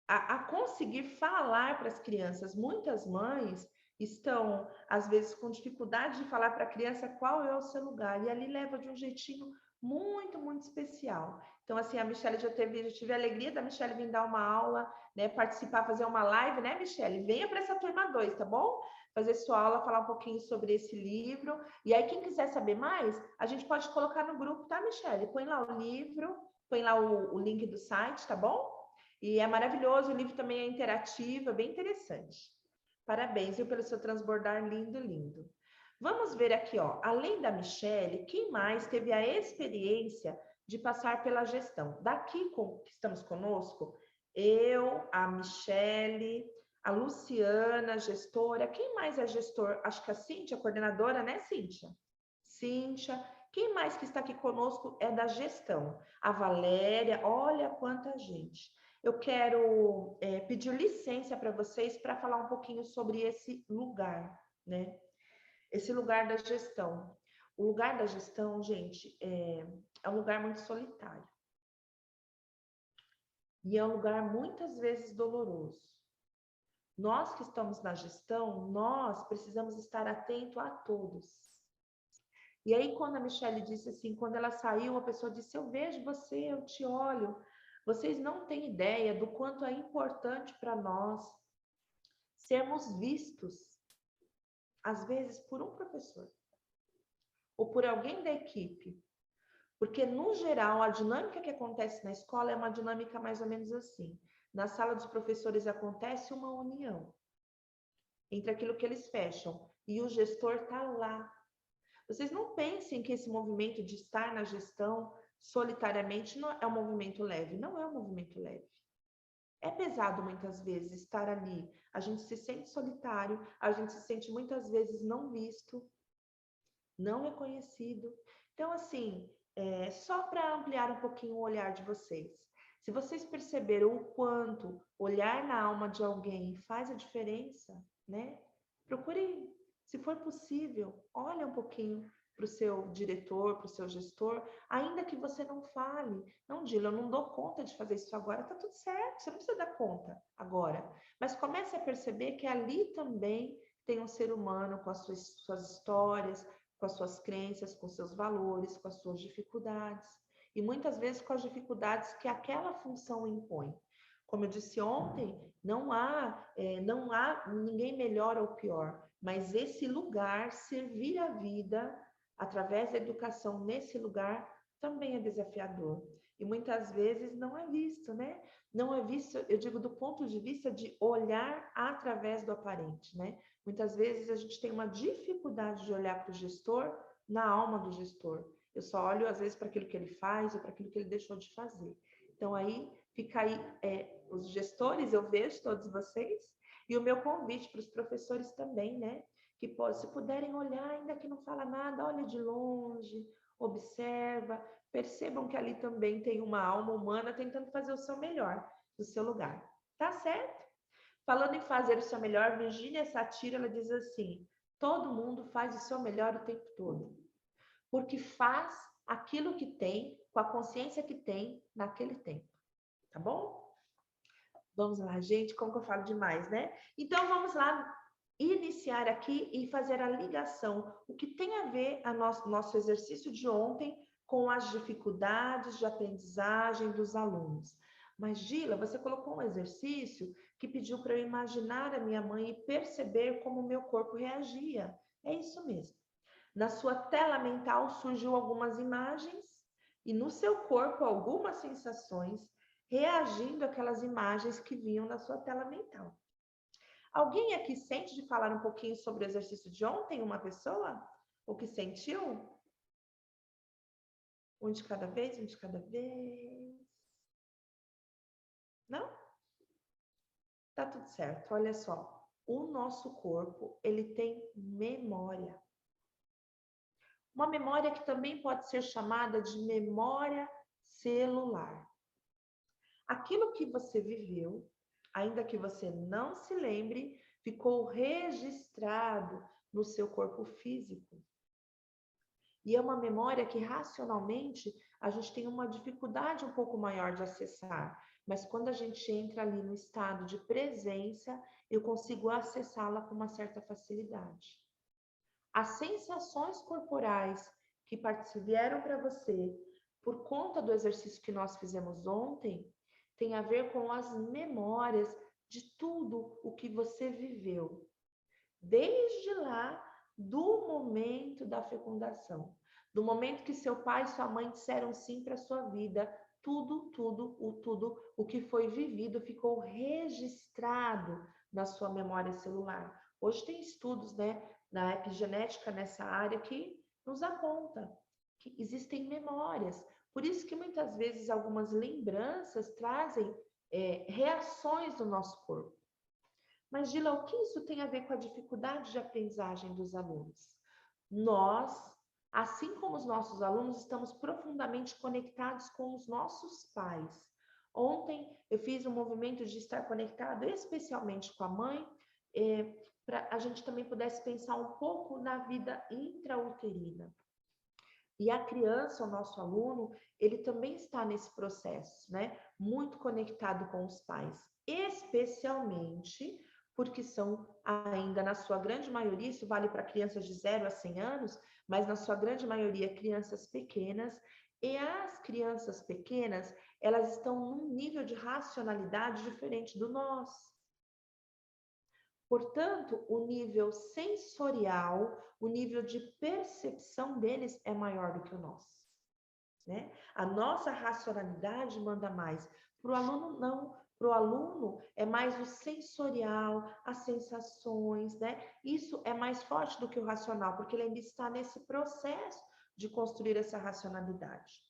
a conseguir falar para as crianças. Muitas mães estão, às vezes, com dificuldade de falar para a criança qual é o seu lugar, e ali leva de um jeitinho muito, muito especial. Então, assim, a Michelle já tive a alegria da Michelle vir dar uma aula, né, participar, fazer uma live, né, Michelle? Venha para essa turma 2, tá bom? Fazer sua aula, falar um pouquinho sobre esse livro. E aí, quem quiser saber mais, a gente pode colocar no grupo, tá, Michelle? Põe lá o livro, põe lá o link do site, tá bom? E é maravilhoso, o livro também é interativo, é bem interessante. Parabéns, viu, pelo seu transbordar lindo, lindo. Vamos ver aqui, ó, além da Michelle, quem mais teve a experiência de passar pela gestão? Daqui que estamos conosco, eu, a Michelle, a Luciana, gestora. Quem mais é gestor? Acho que a Cíntia, coordenadora, né, Cíntia? Cíntia. Quem mais que está aqui conosco é da gestão? A Valéria, olha quanta gente. Eu quero pedir licença para vocês para falar um pouquinho sobre esse lugar, né? Esse lugar da gestão. O lugar da gestão, gente, é um lugar muito solitário. E é um lugar muitas vezes doloroso. Nós que estamos na gestão, nós precisamos estar atento a todos. E aí, quando a Michelle disse assim, quando ela saiu, a pessoa disse, eu vejo você, eu te olho. Vocês não têm ideia do quanto é importante para nós sermos vistos, às vezes, por um professor ou por alguém da equipe. Porque, no geral, a dinâmica que acontece na escola é uma dinâmica mais ou menos assim. Na sala dos professores acontece uma união entre aquilo que eles fecham e o gestor está lá. Vocês não pensem que esse movimento de estar na gestão solitariamente não é um movimento leve. Não é um movimento leve. É pesado muitas vezes estar ali. A gente se sente solitário, a gente se sente muitas vezes não visto, não reconhecido. Então, assim, só para ampliar um pouquinho o olhar de vocês. Se vocês perceberam o quanto olhar na alma de alguém faz a diferença, né? Procure, se for possível, olha um pouquinho para o seu diretor, para o seu gestor, ainda que você não fale. Não, Dila, eu não dou conta de fazer isso agora, tá tudo certo, você não precisa dar conta agora. Mas comece a perceber que ali também tem um ser humano com as suas histórias, com as suas crenças, com seus valores, com as suas dificuldades. E muitas vezes com as dificuldades que aquela função impõe. Como eu disse ontem, não há ninguém melhor ou pior, mas esse lugar, servir a vida através da educação nesse lugar, também é desafiador. E muitas vezes não é visto, né? Não é visto, eu digo, do ponto de vista de olhar através do aparente, né? Muitas vezes a gente tem uma dificuldade de olhar para o gestor na alma do gestor. Eu só olho, às vezes, para aquilo que ele faz ou para aquilo que ele deixou de fazer. Então, aí, fica aí, os gestores, eu vejo todos vocês, e o meu convite para os professores também, né? Que se puderem olhar, ainda que não fala nada, olha de longe, observa, percebam que ali também tem uma alma humana tentando fazer o seu melhor no seu lugar. Tá certo? Falando em fazer o seu melhor, Virginia Satir, ela diz assim, todo mundo faz o seu melhor o tempo todo, porque faz aquilo que tem, com a consciência que tem naquele tempo. Tá bom? Vamos lá, gente, como que eu falo demais, né? Então, vamos lá iniciar aqui e fazer a ligação, o que tem a ver nosso exercício de ontem com as dificuldades de aprendizagem dos alunos. Mas, Gila, você colocou um exercício que pediu para eu imaginar a minha mãe e perceber como o meu corpo reagia. É isso mesmo. Na sua tela mental surgiu algumas imagens e no seu corpo algumas sensações reagindo àquelas imagens que vinham na sua tela mental. Alguém aqui sente de falar um pouquinho sobre o exercício de ontem? Uma pessoa? O que sentiu? Um de cada vez, um de cada vez. Não? Tá tudo certo. Olha só. O nosso corpo, ele tem memória. Uma memória que também pode ser chamada de memória celular. Aquilo que você viveu, ainda que você não se lembre, ficou registrado no seu corpo físico. E é uma memória que racionalmente a gente tem uma dificuldade um pouco maior de acessar. Mas quando a gente entra ali no estado de presença, eu consigo acessá-la com uma certa facilidade. As sensações corporais que vieram para você por conta do exercício que nós fizemos ontem, tem a ver com as memórias de tudo o que você viveu. Desde lá, do momento da fecundação, do momento que seu pai e sua mãe disseram sim para a sua vida, tudo o que foi vivido ficou registrado na sua memória celular. Hoje tem estudos, né, na epigenética nessa área que nos aponta que existem memórias. Por isso que muitas vezes algumas lembranças trazem reações do nosso corpo. Mas, Gila, o que isso tem a ver com a dificuldade de aprendizagem dos alunos? Nós, assim como os nossos alunos, estamos profundamente conectados com os nossos pais. Ontem eu fiz um movimento de estar conectado especialmente com a mãe, para a gente também pudesse pensar um pouco na vida intrauterina. E a criança, o nosso aluno, ele também está nesse processo, né? Muito conectado com os pais, especialmente porque são ainda, na sua grande maioria, isso vale para crianças de 0 a 100 anos, mas na sua grande maioria, crianças pequenas, e as crianças pequenas, elas estão num nível de racionalidade diferente do nosso. Portanto, o nível sensorial, o nível de percepção deles é maior do que o nosso, né? A nossa racionalidade manda mais. Para o aluno, não. Para o aluno, é mais o sensorial, as sensações, né? Isso é mais forte do que o racional, porque ele ainda está nesse processo de construir essa racionalidade.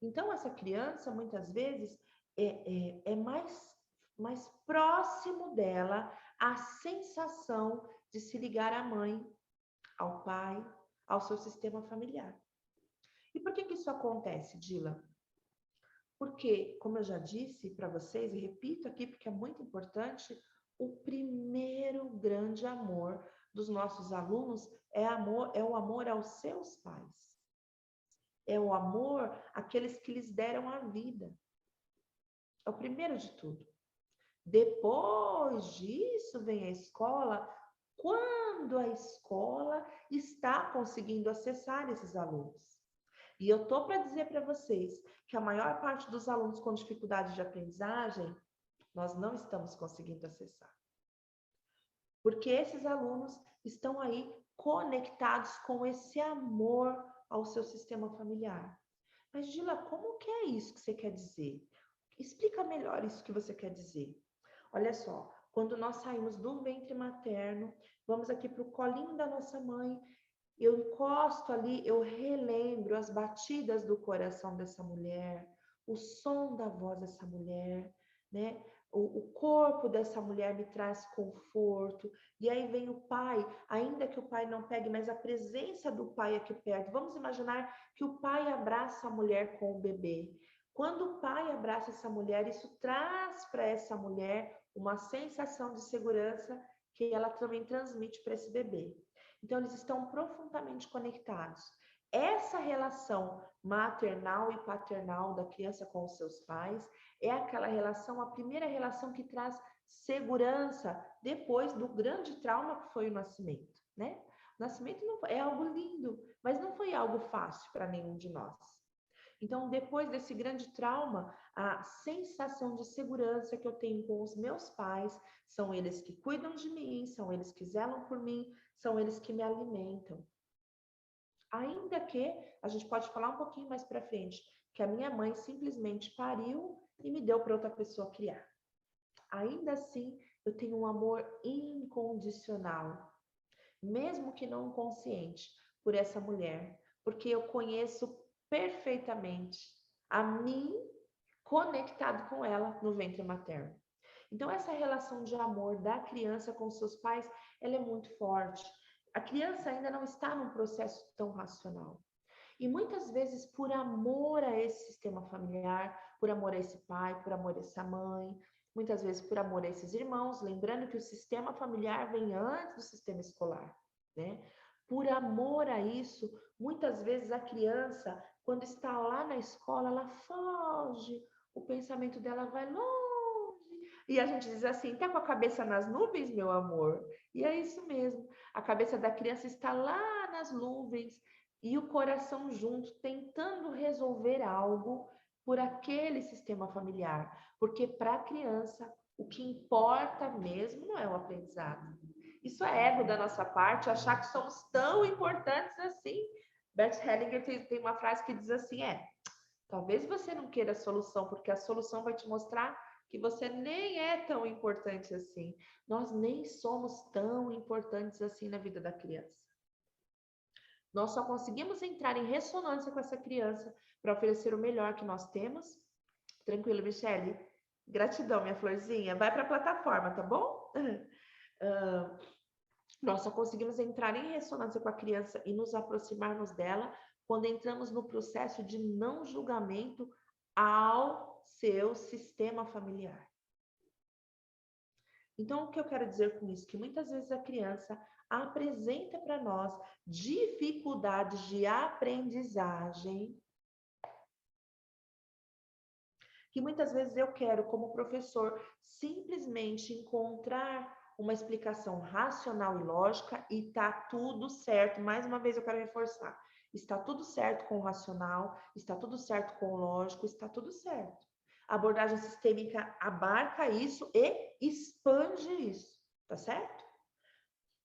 Então, essa criança, muitas vezes, é mais próximo dela a sensação de se ligar à mãe, ao pai, ao seu sistema familiar. E por que isso acontece, Dila? Porque, como eu já disse para vocês, e repito aqui porque é muito importante, o primeiro grande amor dos nossos alunos é o amor aos seus pais. É o amor àqueles que lhes deram a vida. É o primeiro de tudo. Depois disso vem a escola, quando a escola está conseguindo acessar esses alunos. E eu estou para dizer para vocês que a maior parte dos alunos com dificuldade de aprendizagem, nós não estamos conseguindo acessar. Porque esses alunos estão aí conectados com esse amor ao seu sistema familiar. Mas, Dila, como que é isso que você quer dizer? Explica melhor isso que você quer dizer. Olha só, quando nós saímos do ventre materno, vamos aqui para o colinho da nossa mãe, eu encosto ali, eu relembro as batidas do coração dessa mulher, o som da voz dessa mulher, né? O corpo dessa mulher me traz conforto. E aí vem o pai, ainda que o pai não pegue, mas a presença do pai aqui perto. Vamos imaginar que o pai abraça a mulher com o bebê. Quando o pai abraça essa mulher, isso traz para essa mulher uma sensação de segurança que ela também transmite para esse bebê. Então, eles estão profundamente conectados. Essa relação maternal e paternal da criança com os seus pais é aquela relação, a primeira relação que traz segurança depois do grande trauma que foi o nascimento, né? O nascimento não foi, é algo lindo, mas não foi algo fácil para nenhum de nós. Então, depois desse grande trauma, a sensação de segurança que eu tenho com os meus pais, são eles que cuidam de mim, são eles que zelam por mim, são eles que me alimentam. Ainda que, a gente pode falar um pouquinho mais para frente, que a minha mãe simplesmente pariu e me deu para outra pessoa criar. Ainda assim, eu tenho um amor incondicional, mesmo que não consciente, por essa mulher, porque eu conheço perfeitamente a mim conectado com ela no ventre materno. Então, essa relação de amor da criança com seus pais, ela é muito forte. A criança ainda não está num processo tão racional. E muitas vezes, por amor a esse sistema familiar, por amor a esse pai, por amor a essa mãe, muitas vezes por amor a esses irmãos, lembrando que o sistema familiar vem antes do sistema escolar, né? por amor a isso, muitas vezes a criança, quando está lá na escola, ela foge, o pensamento dela vai longe. E a gente diz assim, tá com a cabeça nas nuvens, meu amor? E é isso mesmo. A cabeça da criança está lá nas nuvens e o coração junto, tentando resolver algo por aquele sistema familiar. Porque para a criança, o que importa mesmo não é o aprendizado. Isso é ego da nossa parte, achar que somos tão importantes assim. Bert Hellinger tem uma frase que diz assim, talvez você não queira a solução, porque a solução vai te mostrar que você nem é tão importante assim. Nós nem somos tão importantes assim na vida da criança. Nós só conseguimos entrar em ressonância com essa criança para oferecer o melhor que nós temos. Tranquilo, Michele? Gratidão, minha florzinha. Vai para a plataforma, tá bom? Nós só conseguimos entrar em ressonância com a criança e nos aproximarmos dela quando entramos no processo de não julgamento ao seu sistema familiar. Então, o que eu quero dizer com isso? Que muitas vezes a criança apresenta para nós dificuldades de aprendizagem, que muitas vezes eu quero, como professor, simplesmente encontrar uma explicação racional e lógica e tá tudo certo. Mais uma vez eu quero reforçar. Está tudo certo com o racional, está tudo certo com o lógico, está tudo certo. A abordagem sistêmica abarca isso e expande isso, tá certo?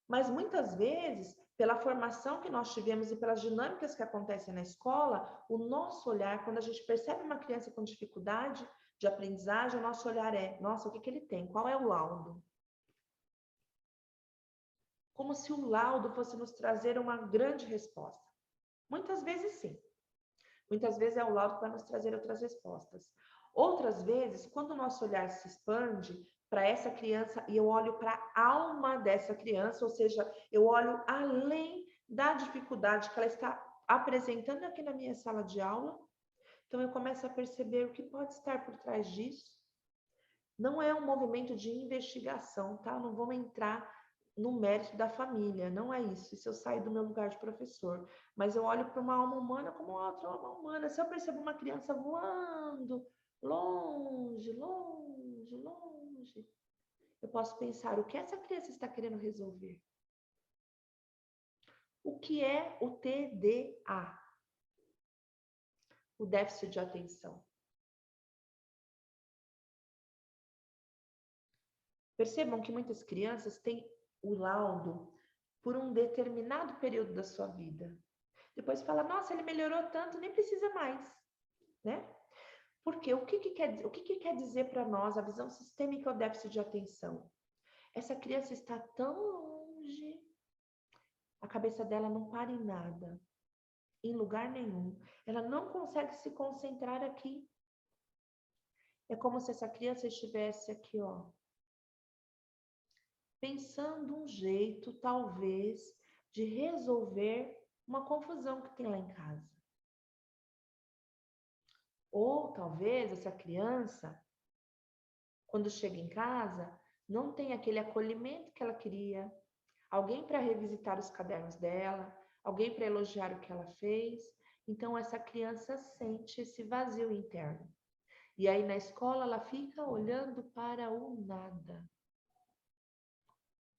Mas muitas vezes, pela formação que nós tivemos e pelas dinâmicas que acontecem na escola, o nosso olhar, quando a gente percebe uma criança com dificuldade de aprendizagem, o nosso olhar é, nossa, o que ele tem? Qual é o laudo? Como se o laudo fosse nos trazer uma grande resposta. Muitas vezes sim. Muitas vezes é o laudo que vai nos trazer outras respostas. Outras vezes, quando o nosso olhar se expande para essa criança e eu olho para a alma dessa criança, ou seja, eu olho além da dificuldade que ela está apresentando aqui na minha sala de aula, então eu começo a perceber o que pode estar por trás disso. Não é um movimento de investigação, tá? Não vamos entrar no mérito da família, não é isso. Isso eu saio do meu lugar de professor. Mas eu olho para uma alma humana como outra alma humana. Se eu percebo uma criança voando longe, longe, longe, eu posso pensar o que essa criança está querendo resolver. O que é o TDA? O déficit de atenção. Percebam que muitas crianças têm o laudo por um determinado período da sua vida. Depois fala, nossa, ele melhorou tanto, nem precisa mais, né? Porque o que quer dizer para nós a visão sistêmica ou déficit de atenção? Essa criança está tão longe, a cabeça dela não para em nada, em lugar nenhum. Ela não consegue se concentrar aqui. É como se essa criança estivesse aqui, ó, pensando um jeito, talvez, de resolver uma confusão que tem lá em casa. Ou talvez essa criança, quando chega em casa, não tem aquele acolhimento que ela queria, alguém para revisitar os cadernos dela, alguém para elogiar o que ela fez. Então essa criança sente esse vazio interno. E aí na escola ela fica olhando para o nada.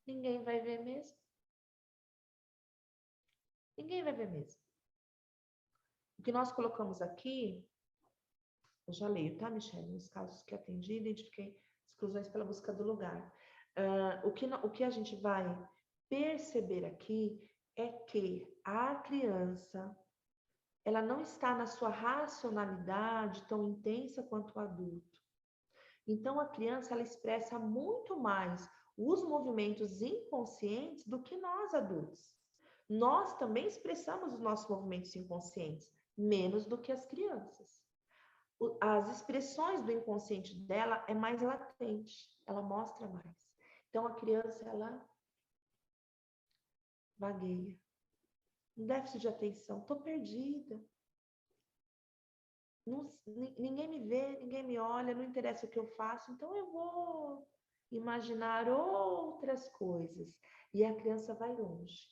Ninguém vai ver mesmo. Ninguém vai ver mesmo. O que nós colocamos aqui, eu já leio, tá, Michele? Nos casos que atendi, identifiquei exclusões pela busca do lugar. O que a gente vai perceber aqui é que a criança, ela não está na sua racionalidade tão intensa quanto o adulto. Então, a criança, ela expressa muito mais os movimentos inconscientes do que nós, adultos. Nós também expressamos os nossos movimentos inconscientes, menos do que as crianças. As expressões do inconsciente dela é mais latente, ela mostra mais. Então, a criança, ela vagueia. Um déficit de atenção, estou perdida. Ninguém me vê, ninguém me olha, não interessa o que eu faço, então eu vou imaginar outras coisas. E a criança vai longe.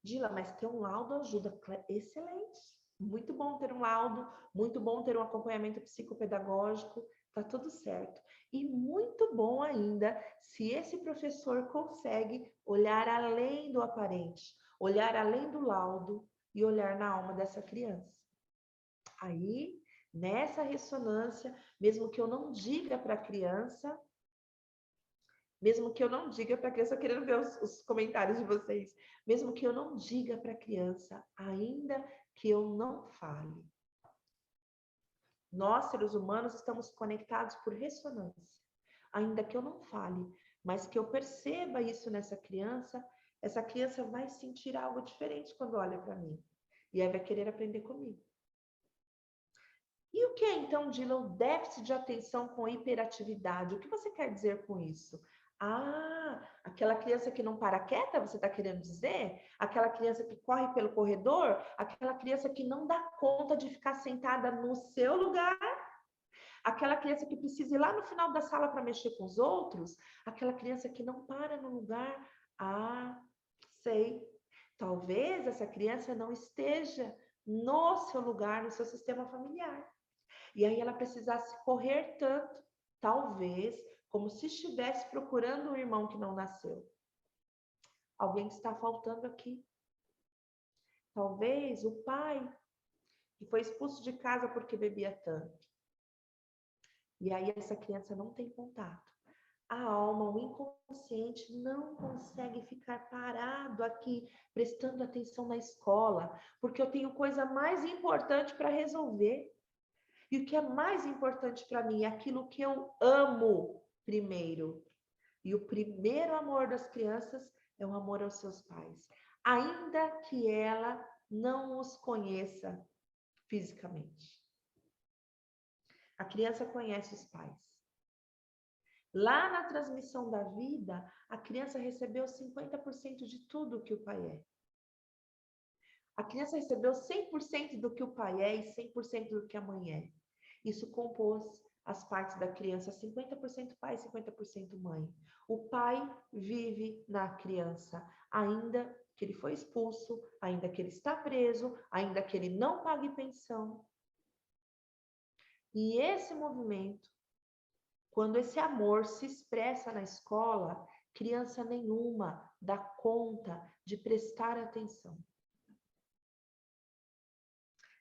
Dila, mas ter um laudo ajuda. Excelente. Muito bom ter um laudo, muito bom ter um acompanhamento psicopedagógico, tá tudo certo. E muito bom ainda se esse professor consegue olhar além do aparente, olhar além do laudo e olhar na alma dessa criança. Aí, nessa ressonância, mesmo que eu não diga para a criança, querendo ver os comentários de vocês, mesmo que eu não diga para a criança, ainda que eu não fale. Nós, seres humanos, estamos conectados por ressonância. Ainda que eu não fale, mas que eu perceba isso nessa criança, essa criança vai sentir algo diferente quando olha para mim. E aí vai querer aprender comigo. E o que é, então, Dila, o déficit de atenção com hiperatividade? O que você quer dizer com isso? Ah, aquela criança que não para quieta, você está querendo dizer? Aquela criança que corre pelo corredor? Aquela criança que não dá conta de ficar sentada no seu lugar? Aquela criança que precisa ir lá no final da sala para mexer com os outros? Aquela criança que não para no lugar? Ah, sei. Talvez essa criança não esteja no seu lugar, no seu sistema familiar. E aí ela precisasse correr tanto, talvez, como se estivesse procurando um irmão que não nasceu. Alguém está faltando aqui. Talvez o pai que foi expulso de casa porque bebia tanto. E aí essa criança não tem contato. A alma, o inconsciente, não consegue ficar parado aqui, prestando atenção na escola, porque eu tenho coisa mais importante para resolver. E o que é mais importante para mim é aquilo que eu amo primeiro. E o primeiro amor das crianças é o amor aos seus pais, ainda que ela não os conheça fisicamente. A criança conhece os pais. Lá na transmissão da vida, a criança recebeu 50% de tudo que o pai é. A criança recebeu 100% do que o pai é e 100% do que a mãe é. Isso compôs as partes da criança, 50% pai, 50% mãe. O pai vive na criança, ainda que ele foi expulso, ainda que ele está preso, ainda que ele não pague pensão. E esse movimento, quando esse amor se expressa na escola, criança nenhuma dá conta de prestar atenção.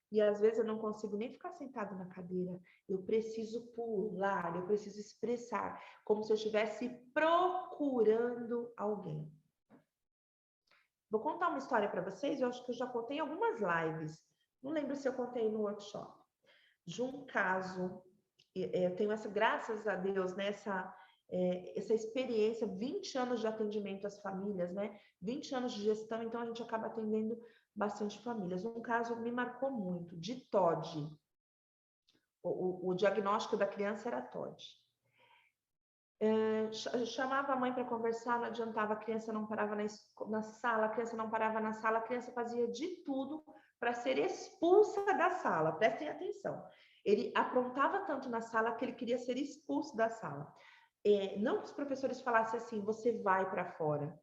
E às vezes eu não consigo nem ficar sentado na cadeira. Eu preciso pular, eu preciso expressar, como se eu estivesse procurando alguém. Vou contar uma história para vocês, eu acho que eu já contei em algumas lives. Não lembro se eu contei no workshop. De um caso, eu tenho essa, graças a Deus, né, essa experiência, 20 anos de atendimento às famílias, né? 20 anos de gestão, então a gente acaba atendendo bastante famílias. Um caso me marcou muito, de TOD. O diagnóstico da criança era TOD. Chamava a mãe para conversar, não adiantava, a criança não parava na sala, a criança não parava na sala, a criança fazia de tudo para ser expulsa da sala. Prestem atenção. Ele aprontava tanto na sala que ele queria ser expulso da sala. Não que os professores falassem assim, você vai para fora,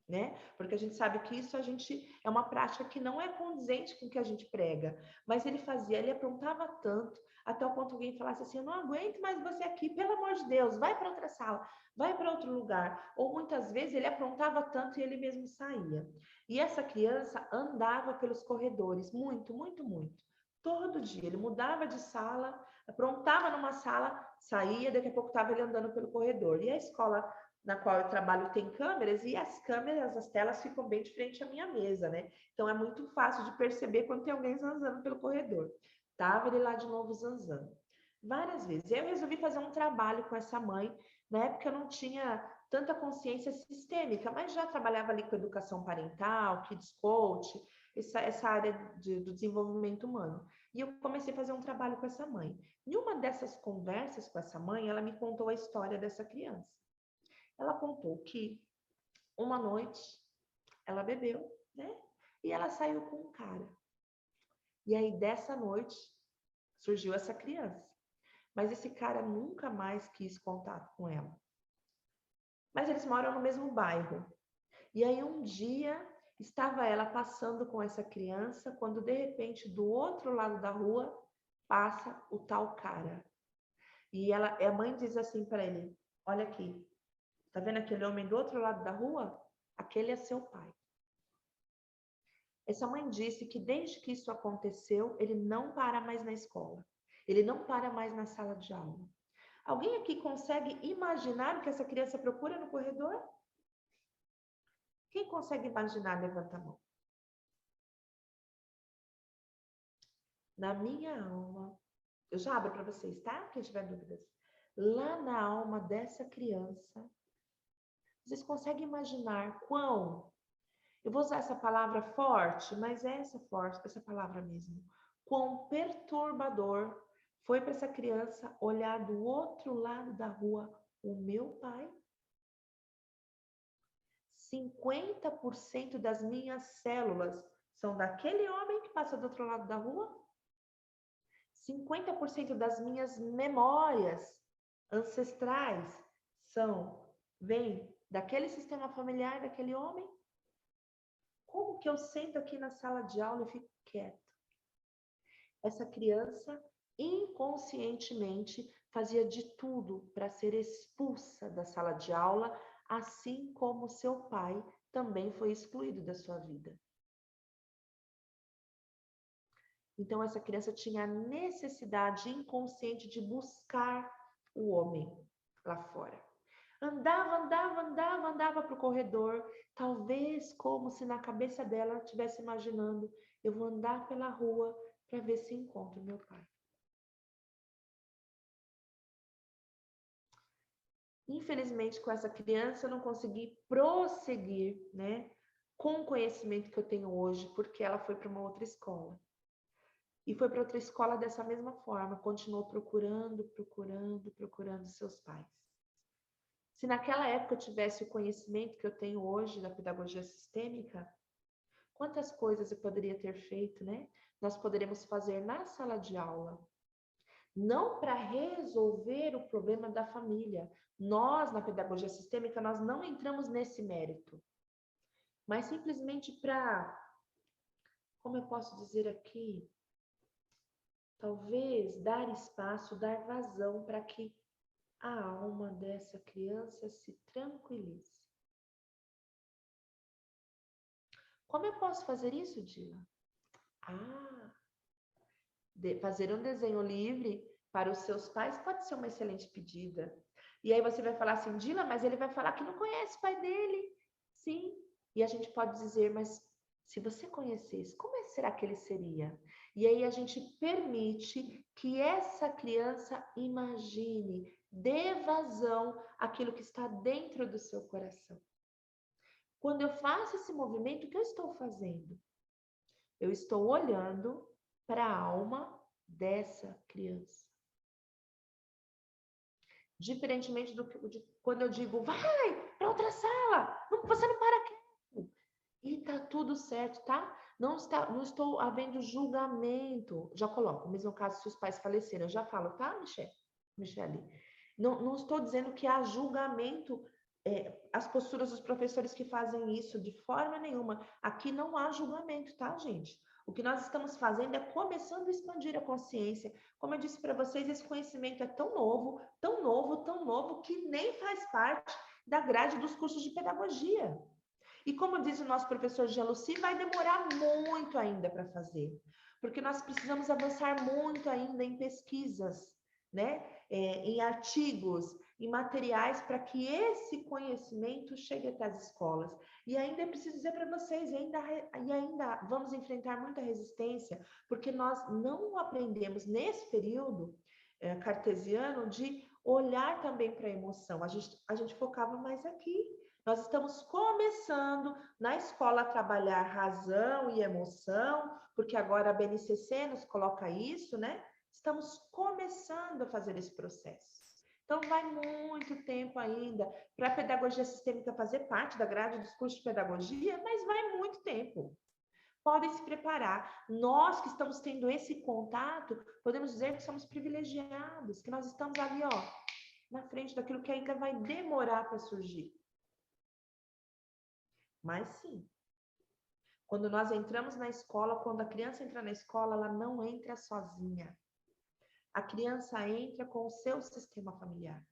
né? Porque a gente sabe que isso é uma prática que não é condizente com o que a gente prega, mas ele aprontava tanto, até o ponto que alguém falasse assim, eu não aguento mais você aqui, pelo amor de Deus, vai para outra sala, vai para outro lugar. Ou muitas vezes ele aprontava tanto e ele mesmo saía. E essa criança andava pelos corredores, muito, muito, muito. Todo dia, ele mudava de sala, aprontava numa sala, saía, daqui a pouco estava ele andando pelo corredor. E a escola na qual eu trabalho tem câmeras, e as câmeras, as telas ficam bem de frente à minha mesa, né? Então é muito fácil de perceber quando tem alguém zanzando pelo corredor. Tava ele lá de novo zanzando. Várias vezes. Eu resolvi fazer um trabalho com essa mãe. Na época eu não tinha tanta consciência sistêmica, mas já trabalhava ali com educação parental, kids coach, essa área do desenvolvimento humano. E eu comecei a fazer um trabalho com essa mãe. Em uma dessas conversas com essa mãe, ela me contou a história dessa criança. Ela contou que uma noite ela bebeu, né? E ela saiu com um cara. E aí dessa noite surgiu essa criança. Mas esse cara nunca mais quis contato com ela. Mas eles moram no mesmo bairro. E aí um dia Estava ela passando com essa criança, quando de repente, do outro lado da rua, passa o tal cara. E a mãe diz assim para ele: olha aqui, tá vendo aquele homem do outro lado da rua? Aquele é seu pai. Essa mãe disse que desde que isso aconteceu, ele não para mais na escola. Ele não para mais na sala de aula. Alguém aqui consegue imaginar o que essa criança procura no corredor? Quem consegue imaginar? Levanta a mão. Na minha alma, eu já abro para vocês, tá? Quem tiver dúvidas. Lá na alma dessa criança, vocês conseguem imaginar quão, eu vou usar essa palavra forte, mas é essa palavra mesmo, quão perturbador foi para essa criança olhar do outro lado da rua o meu pai? 50% das minhas células são daquele homem que passa do outro lado da rua? 50% das minhas memórias ancestrais vêm daquele sistema familiar daquele homem? Como que eu sento aqui na sala de aula e fico quieto? Essa criança inconscientemente fazia de tudo para ser expulsa da sala de aula, assim como seu pai também foi excluído da sua vida. Então, essa criança tinha a necessidade inconsciente de buscar o homem lá fora. Andava para o corredor, talvez como se na cabeça dela ela estivesse imaginando: eu vou andar pela rua para ver se encontro meu pai. Infelizmente, com essa criança, eu não consegui prosseguir, né, com o conhecimento que eu tenho hoje, porque ela foi para uma outra escola. E foi para outra escola dessa mesma forma, continuou procurando seus pais. Se naquela época eu tivesse o conhecimento que eu tenho hoje da pedagogia sistêmica, quantas coisas eu poderia ter feito, né? Nós poderíamos fazer na sala de aula. Não para resolver o problema da família. Nós, na pedagogia sistêmica, nós não entramos nesse mérito. Mas simplesmente para, como eu posso dizer aqui, talvez dar espaço, dar vazão para que a alma dessa criança se tranquilize. Como eu posso fazer isso, Dila? Fazer um desenho livre para os seus pais pode ser uma excelente pedida. E aí você vai falar assim: Dila, mas ele vai falar que não conhece o pai dele. Sim. E a gente pode dizer: mas se você conhecesse, como será que ele seria? E aí a gente permite que essa criança imagine, dê vazão àquilo que está dentro do seu coração. Quando eu faço esse movimento, o que eu estou fazendo? Eu estou olhando para a alma dessa criança. Diferentemente de quando eu digo: vai para outra sala, você não para aqui. E tá tudo certo, tá? Não estou havendo julgamento. Já coloco, no mesmo caso, se os pais faleceram, eu já falo, tá, Michele? Não estou dizendo que há julgamento, as posturas dos professores que fazem isso, de forma nenhuma. Aqui não há julgamento, tá, gente? O que nós estamos fazendo é começando a expandir a consciência. Como eu disse para vocês, esse conhecimento é tão novo, tão novo, tão novo, que nem faz parte da grade dos cursos de pedagogia. E como diz o nosso professor Jean-Lucy, vai demorar muito ainda para fazer, porque nós precisamos avançar muito ainda em pesquisas, né? Em artigos, em materiais, para que esse conhecimento chegue até as escolas. E ainda é preciso dizer para vocês, ainda vamos enfrentar muita resistência, porque nós não aprendemos nesse período cartesiano de olhar também para a emoção. A gente focava mais aqui. Nós estamos começando na escola a trabalhar razão e emoção, porque agora a BNCC nos coloca isso, né? Estamos começando a fazer esse processo. Então, vai muito tempo ainda para a pedagogia sistêmica fazer parte da grade dos cursos de pedagogia, mas vai muito tempo. Podem se preparar. Nós que estamos tendo esse contato, podemos dizer que somos privilegiados, que nós estamos ali, ó, na frente daquilo que ainda vai demorar para surgir. Mas sim, Quando nós entramos na escola, quando a criança entra na escola, ela não entra sozinha. A criança entra com o seu sistema familiar.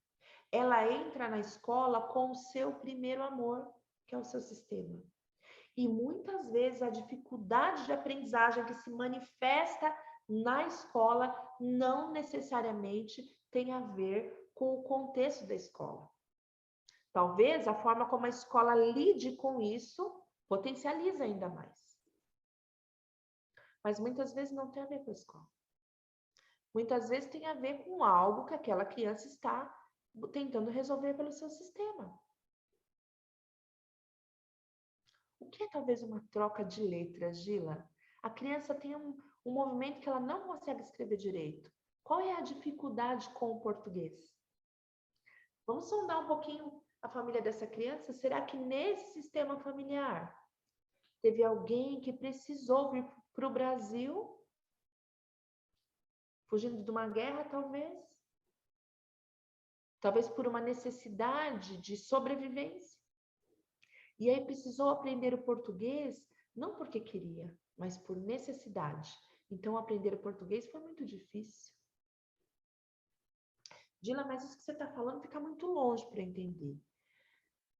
Ela entra na escola com o seu primeiro amor, que é o seu sistema. E muitas vezes a dificuldade de aprendizagem que se manifesta na escola não necessariamente tem a ver com o contexto da escola. Talvez a forma como a escola lide com isso potencializa ainda mais. Mas muitas vezes não tem a ver com a escola. Muitas vezes tem a ver com algo que aquela criança está tentando resolver pelo seu sistema. O que é talvez uma troca de letras, Gila? A criança tem um movimento que ela não consegue escrever direito. Qual é a dificuldade com o português? Vamos sondar um pouquinho a família dessa criança? Será que nesse sistema familiar teve alguém que precisou vir para o Brasil, fugindo de uma guerra, talvez? Talvez por uma necessidade de sobrevivência. E aí precisou aprender o português, não porque queria, mas por necessidade. Então, aprender o português foi muito difícil. Dila, mas isso que você está falando fica muito longe para entender.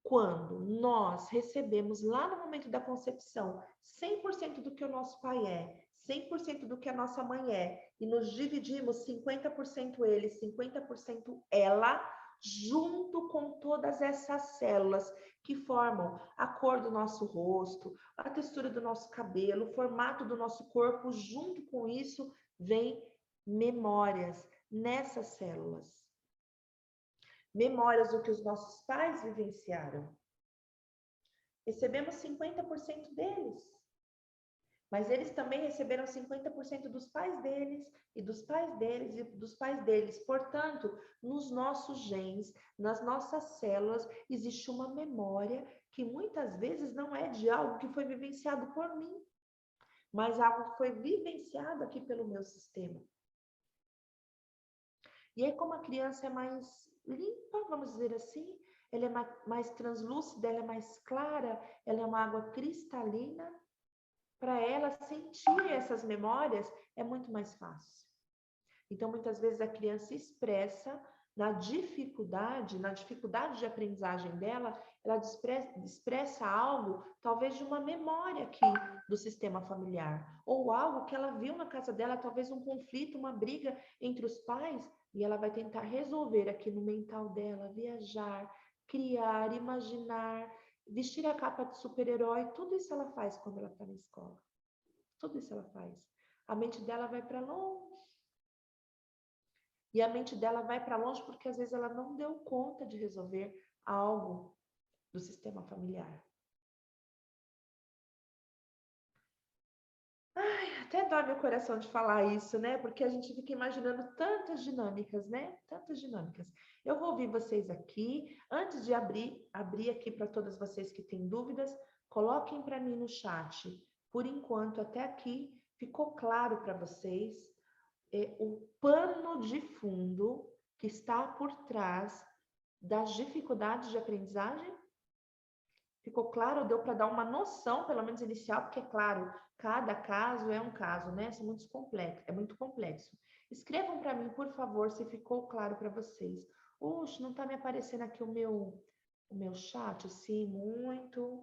Quando nós recebemos lá no momento da concepção 100% do que o nosso pai é, 100% do que a nossa mãe é, e nos dividimos 50% ele, 50% ela, junto com todas essas células que formam a cor do nosso rosto, a textura do nosso cabelo, o formato do nosso corpo, junto com isso vem memórias nessas células. Memórias do que os nossos pais vivenciaram. Recebemos 50% deles. Mas eles também receberam 50% dos pais deles, e dos pais deles, e dos pais deles. Portanto, nos nossos genes, nas nossas células, existe uma memória que muitas vezes não é de algo que foi vivenciado por mim, mas algo que foi vivenciado aqui pelo meu sistema. E aí, como a criança é mais limpa, vamos dizer assim, ela é mais translúcida, ela é mais clara, ela é uma água cristalina, para ela sentir essas memórias é muito mais fácil. Então, muitas vezes a criança expressa na dificuldade de aprendizagem dela, ela expressa algo, talvez de uma memória aqui do sistema familiar, ou algo que ela viu na casa dela, talvez um conflito, uma briga entre os pais, e ela vai tentar resolver aqui no mental dela, viajar, criar, imaginar, vestir a capa de super-herói, tudo isso ela faz quando ela está na escola. Tudo isso ela faz. A mente dela vai para longe. E a mente dela vai para longe porque às vezes ela não deu conta de resolver algo do sistema familiar. Ai, até dói meu coração de falar isso, né? Porque a gente fica imaginando tantas dinâmicas, né? Tantas dinâmicas. Eu vou ouvir vocês aqui. Antes de abrir aqui para todas vocês que têm dúvidas, coloquem para mim no chat. Por enquanto, até aqui, ficou claro para vocês o pano de fundo que está por trás das dificuldades de aprendizagem? Ficou claro? Deu para dar uma noção, pelo menos inicial, porque, claro, cada caso é um caso, né? É muito complexo. Escrevam para mim, por favor, se ficou claro para vocês. Oxe, não está me aparecendo aqui o meu chat? Sim, muito.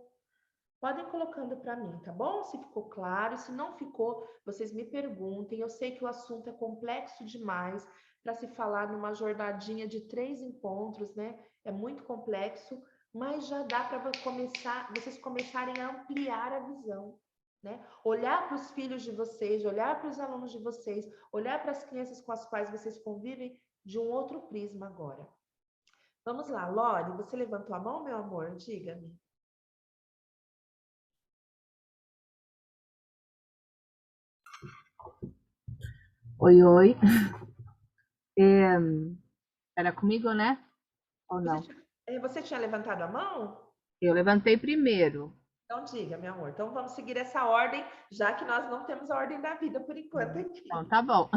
Podem colocando para mim, tá bom? Se ficou claro, se não ficou, vocês me perguntem. Eu sei que o assunto é complexo demais para se falar numa jornadinha de 3 encontros, né? É muito complexo, mas já dá para vocês começarem a ampliar a visão, né? Olhar para os filhos de vocês, olhar para os alunos de vocês, olhar para as crianças com as quais vocês convivem de um outro prisma agora. Vamos lá, Lore, você levantou a mão, meu amor? Diga-me. Oi, oi. Era comigo, né? Ou não? Você tinha levantado a mão? Eu levantei primeiro. Então diga, meu amor. Então vamos seguir essa ordem, já que nós não temos a ordem da vida por enquanto aqui. Então, tá bom.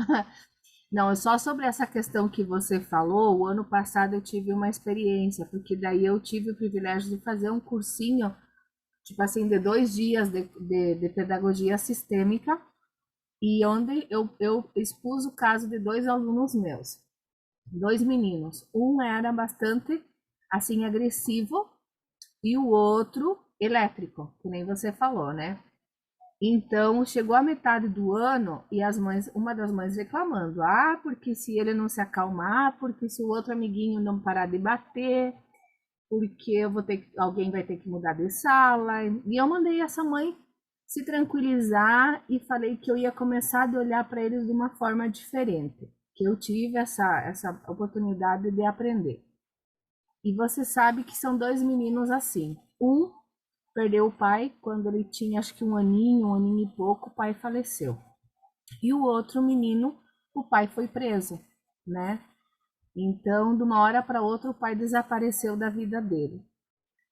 Não, só sobre essa questão que você falou, o ano passado eu tive uma experiência, porque daí eu tive o privilégio de fazer um cursinho tipo assim, de 2 dias de pedagogia sistêmica, e onde eu expus o caso de 2 alunos meus, 2 meninos. Um era bastante, assim, agressivo, e o outro elétrico, que nem você falou, né? Então, chegou a metade do ano e uma das mães reclamando, porque se ele não se acalmar, porque se o outro amiguinho não parar de bater, porque alguém vai ter que mudar de sala. E eu mandei essa mãe se tranquilizar e falei que eu ia começar a olhar para eles de uma forma diferente, que eu tive essa oportunidade de aprender. E você sabe que são 2 meninos assim. Um perdeu o pai quando ele tinha acho que um aninho e pouco, o pai faleceu. E o outro menino, o pai foi preso, né? Então, de uma hora para outra, o pai desapareceu da vida dele.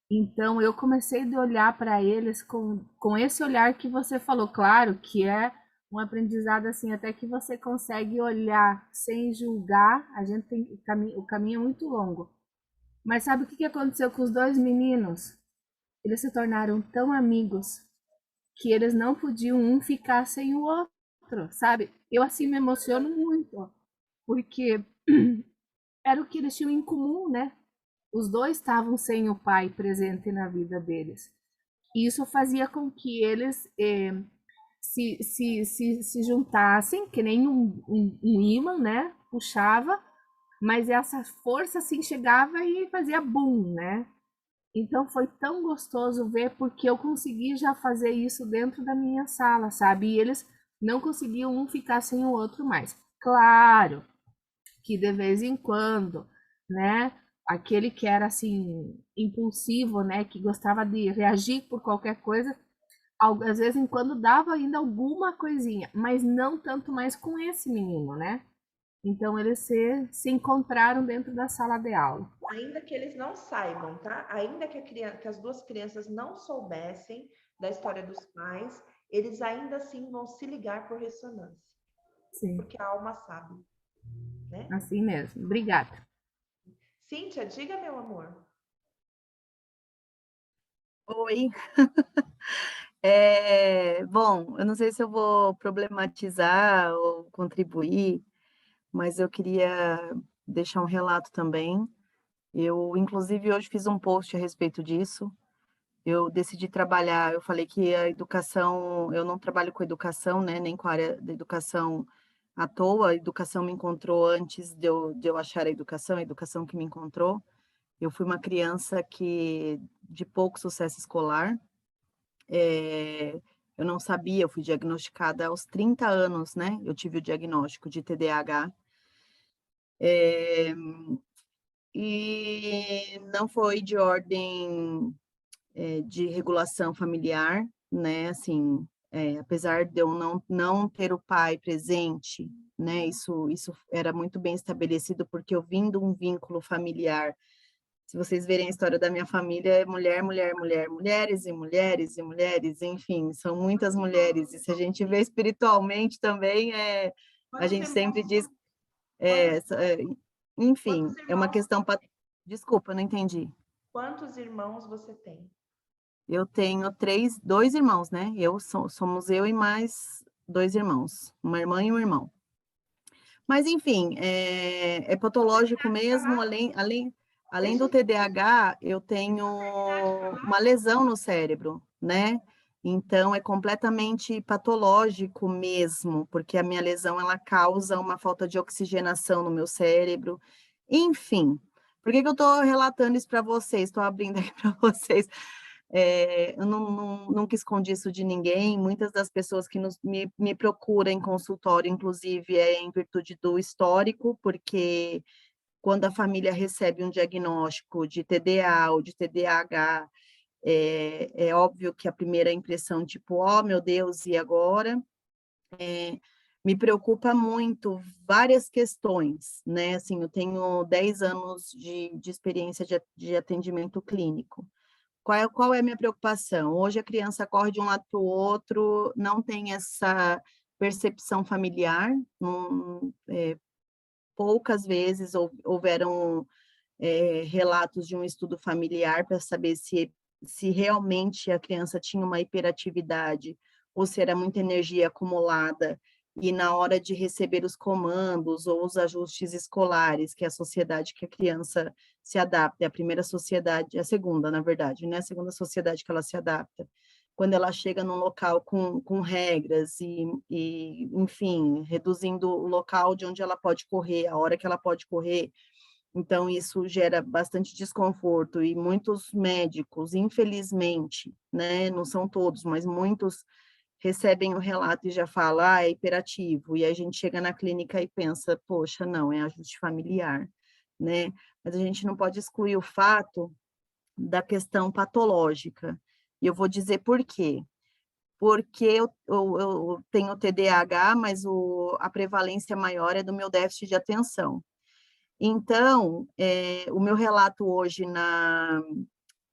Então, eu comecei a olhar para eles com esse olhar que você falou, claro, que é um aprendizado assim, até que você consegue olhar sem julgar, a gente tem o caminho é muito longo. Mas sabe o que aconteceu com os 2 meninos? Eles se tornaram tão amigos que eles não podiam um ficar sem o outro, sabe? Eu assim me emociono muito, porque era o que eles tinham em comum, né? Os 2 estavam sem o pai presente na vida deles. E isso fazia com que eles se juntassem, que nem um imã, né? Puxava, mas essa força assim chegava e fazia boom, né? Então foi tão gostoso ver, porque eu consegui já fazer isso dentro da minha sala, sabe? E eles não conseguiam um ficar sem o outro mais. Claro que de vez em quando, né? Aquele que era assim impulsivo, né? Que gostava de reagir por qualquer coisa, às vezes em quando dava ainda alguma coisinha, mas não tanto mais com esse menino, né? Então eles se encontraram dentro da sala de aula. Ainda que eles não saibam, tá? Ainda que as 2 crianças não soubessem da história dos pais, eles ainda assim vão se ligar por ressonância. Sim. Porque a alma sabe, né? Assim mesmo. Obrigada. Cíntia, diga, meu amor. Oi. Bom, eu não sei se eu vou problematizar ou contribuir, mas eu queria deixar um relato também. Eu, inclusive, hoje fiz um post a respeito disso. Eu decidi trabalhar, eu falei que a educação, eu não trabalho com educação, né, nem com a área da educação à toa, a educação me encontrou antes de eu achar a educação que me encontrou. Eu fui uma criança de pouco sucesso escolar, eu não sabia, eu fui diagnosticada aos 30 anos, né, eu tive o diagnóstico de TDAH, e não foi de ordem de regulação familiar, né, assim, apesar de eu não ter o pai presente, né, isso era muito bem estabelecido, porque eu vim de um vínculo familiar. Se vocês verem a história da minha família, é mulher, mulher, mulher, mulheres e mulheres e mulheres, enfim, são muitas mulheres, e se a gente vê espiritualmente também, a gente sempre diz, enfim, é uma questão... Desculpa, não entendi. Quantos irmãos você tem? Eu tenho 2 irmãos, né? Somos eu e mais 2 irmãos, uma irmã e um irmão. Mas, enfim, é patológico mesmo, além do TDAH, eu tenho uma lesão no cérebro, né? Então, é completamente patológico mesmo, porque a minha lesão, ela causa uma falta de oxigenação no meu cérebro. Enfim, por que eu estou relatando isso para vocês? Estou abrindo aqui para vocês. Eu nunca escondi isso de ninguém. Muitas das pessoas que me procuram em consultório, inclusive, é em virtude do histórico, porque quando a família recebe um diagnóstico de TDA ou de TDAH, é óbvio que a primeira impressão, tipo, oh, meu Deus, e agora? Me preocupa muito várias questões, né? Assim, eu tenho 10 anos de experiência de atendimento clínico. Qual é a minha preocupação? Hoje a criança corre de um lado para o outro, não tem essa percepção familiar, poucas vezes houveram relatos de um estudo familiar para saber se se realmente a criança tinha uma hiperatividade ou se era muita energia acumulada, e na hora de receber os comandos ou os ajustes escolares, que é a sociedade que a criança se adapta, é a primeira sociedade, é a segunda, na verdade, né? A segunda sociedade que ela se adapta. Quando ela chega num local com regras enfim, reduzindo o local de onde ela pode correr, a hora que ela pode correr, então isso gera bastante desconforto, e muitos médicos, infelizmente, né, não são todos, mas muitos recebem o relato e já falam, é hiperativo, e a gente chega na clínica e pensa, poxa, não, é ajuste familiar, né? Mas a gente não pode excluir o fato da questão patológica, e eu vou dizer por quê. Porque eu tenho TDAH, mas a prevalência maior é do meu déficit de atenção. Então, o meu relato hoje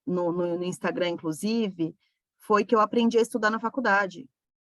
no Instagram, inclusive, foi que eu aprendi a estudar na faculdade.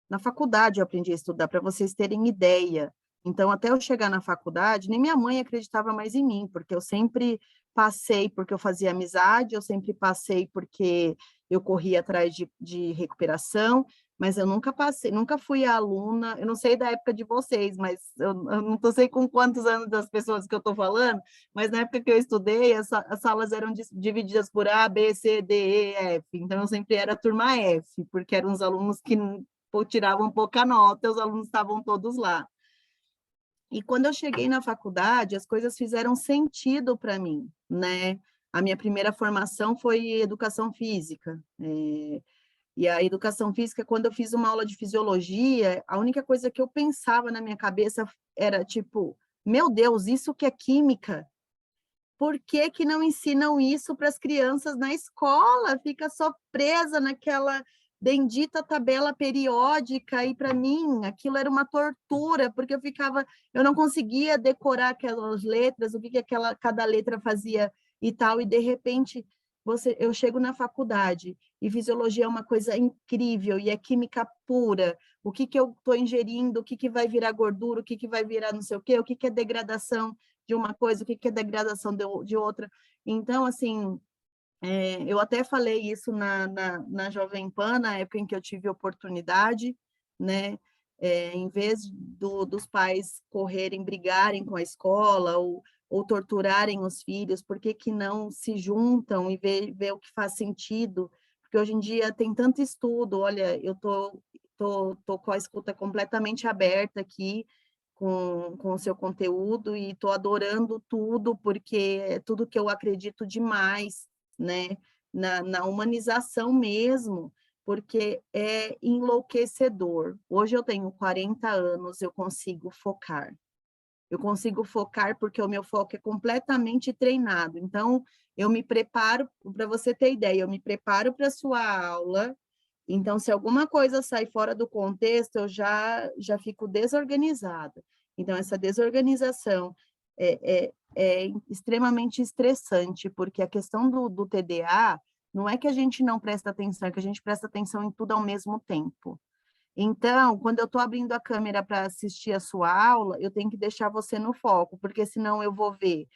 Na faculdade eu aprendi a estudar, para vocês terem ideia. Então, até eu chegar na faculdade, nem minha mãe acreditava mais em mim, porque eu sempre passei porque eu fazia amizade, eu sempre passei porque eu corria atrás de recuperação, mas eu nunca passei, nunca fui aluna, eu não sei da época de vocês, mas eu não sei com quantos anos das pessoas que eu estou falando, mas na época que eu estudei, as salas eram divididas por A, B, C, D, E, F, então eu sempre era turma F, porque eram os alunos que tiravam pouca nota, os alunos estavam todos lá. E quando eu cheguei na faculdade, as coisas fizeram sentido para mim, né? A minha primeira formação foi educação física, e a educação física, quando eu fiz uma aula de fisiologia, a única coisa que eu pensava na minha cabeça era tipo, meu Deus, isso que é química? Por que que não ensinam isso para as crianças na escola? Fica só presa naquela bendita tabela periódica, e para mim aquilo era uma tortura, porque eu não conseguia decorar aquelas letras, o que que cada letra fazia e tal, e de repente eu chego na faculdade e fisiologia é uma coisa incrível e é química pura. O que que eu estou ingerindo, o que que vai virar gordura, o que que vai virar não sei o que é degradação de uma coisa, o que que é degradação de outra. Então, assim, eu até falei isso na Jovem Pan, na época em que eu tive oportunidade, né? Em vez dos pais correrem, brigarem com a escola ou torturarem os filhos, por que que não se juntam e ver o que faz sentido? Porque hoje em dia tem tanto estudo, olha, eu tô com a escuta completamente aberta aqui, com o seu conteúdo, e estou adorando tudo, porque é tudo que eu acredito demais, né? Na humanização mesmo, porque é enlouquecedor. Hoje eu tenho 40 anos, eu consigo focar. Eu consigo focar porque o meu foco é completamente treinado. Então, eu me preparo, para você ter ideia, eu me preparo para a sua aula. Então, se alguma coisa sai fora do contexto, eu já fico desorganizada. Então, essa desorganização é extremamente estressante, porque a questão do TDA não é que a gente não presta atenção, é que a gente presta atenção em tudo ao mesmo tempo. Então, quando eu estou abrindo a câmera para assistir a sua aula, eu tenho que deixar você no foco, porque senão eu vou ver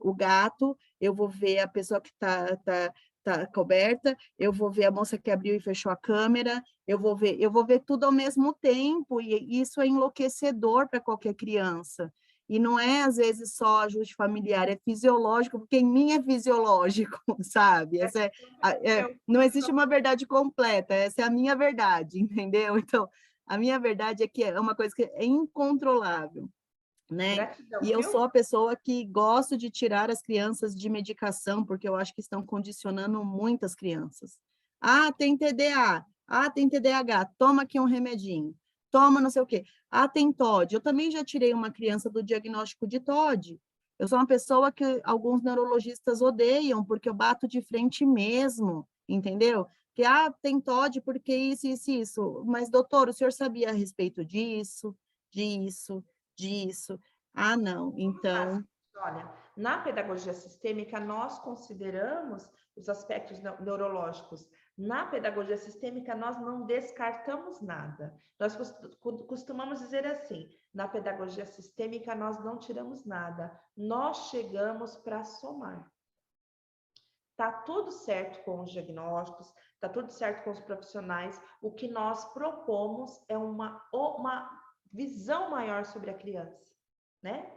o gato, eu vou ver a pessoa que tá coberta, eu vou ver a moça que abriu e fechou a câmera, eu vou ver tudo ao mesmo tempo, e isso é enlouquecedor para qualquer criança. E não é, às vezes, só ajuste familiar, é fisiológico, porque em mim é fisiológico, sabe? Não existe uma verdade completa, essa é a minha verdade, entendeu? Então, a minha verdade é que é uma coisa que é incontrolável, né? Gratidão, E eu viu? sou a pessoa que gosto de tirar as crianças de medicação, porque eu acho que estão condicionando muitas crianças. Ah, tem TDA, tem TDAH, toma aqui um remedinho, toma não sei o quê. Ah, tem TOD. Eu também já tirei uma criança do diagnóstico de TOD. Eu sou uma pessoa que alguns neurologistas odeiam, porque eu bato de frente mesmo, entendeu? Que, tem TOD porque isso, isso, isso. Mas, doutor, o senhor sabia a respeito disso, disso, disso? Ah, não, então... Olha, na pedagogia sistêmica, nós consideramos os aspectos neurológicos. Na pedagogia sistêmica, nós não descartamos nada. Nós costumamos dizer assim, na pedagogia sistêmica, nós não tiramos nada, nós chegamos para somar. Tá tudo certo com os diagnósticos, tá tudo certo com os profissionais. O que nós propomos é uma visão maior sobre a criança, né?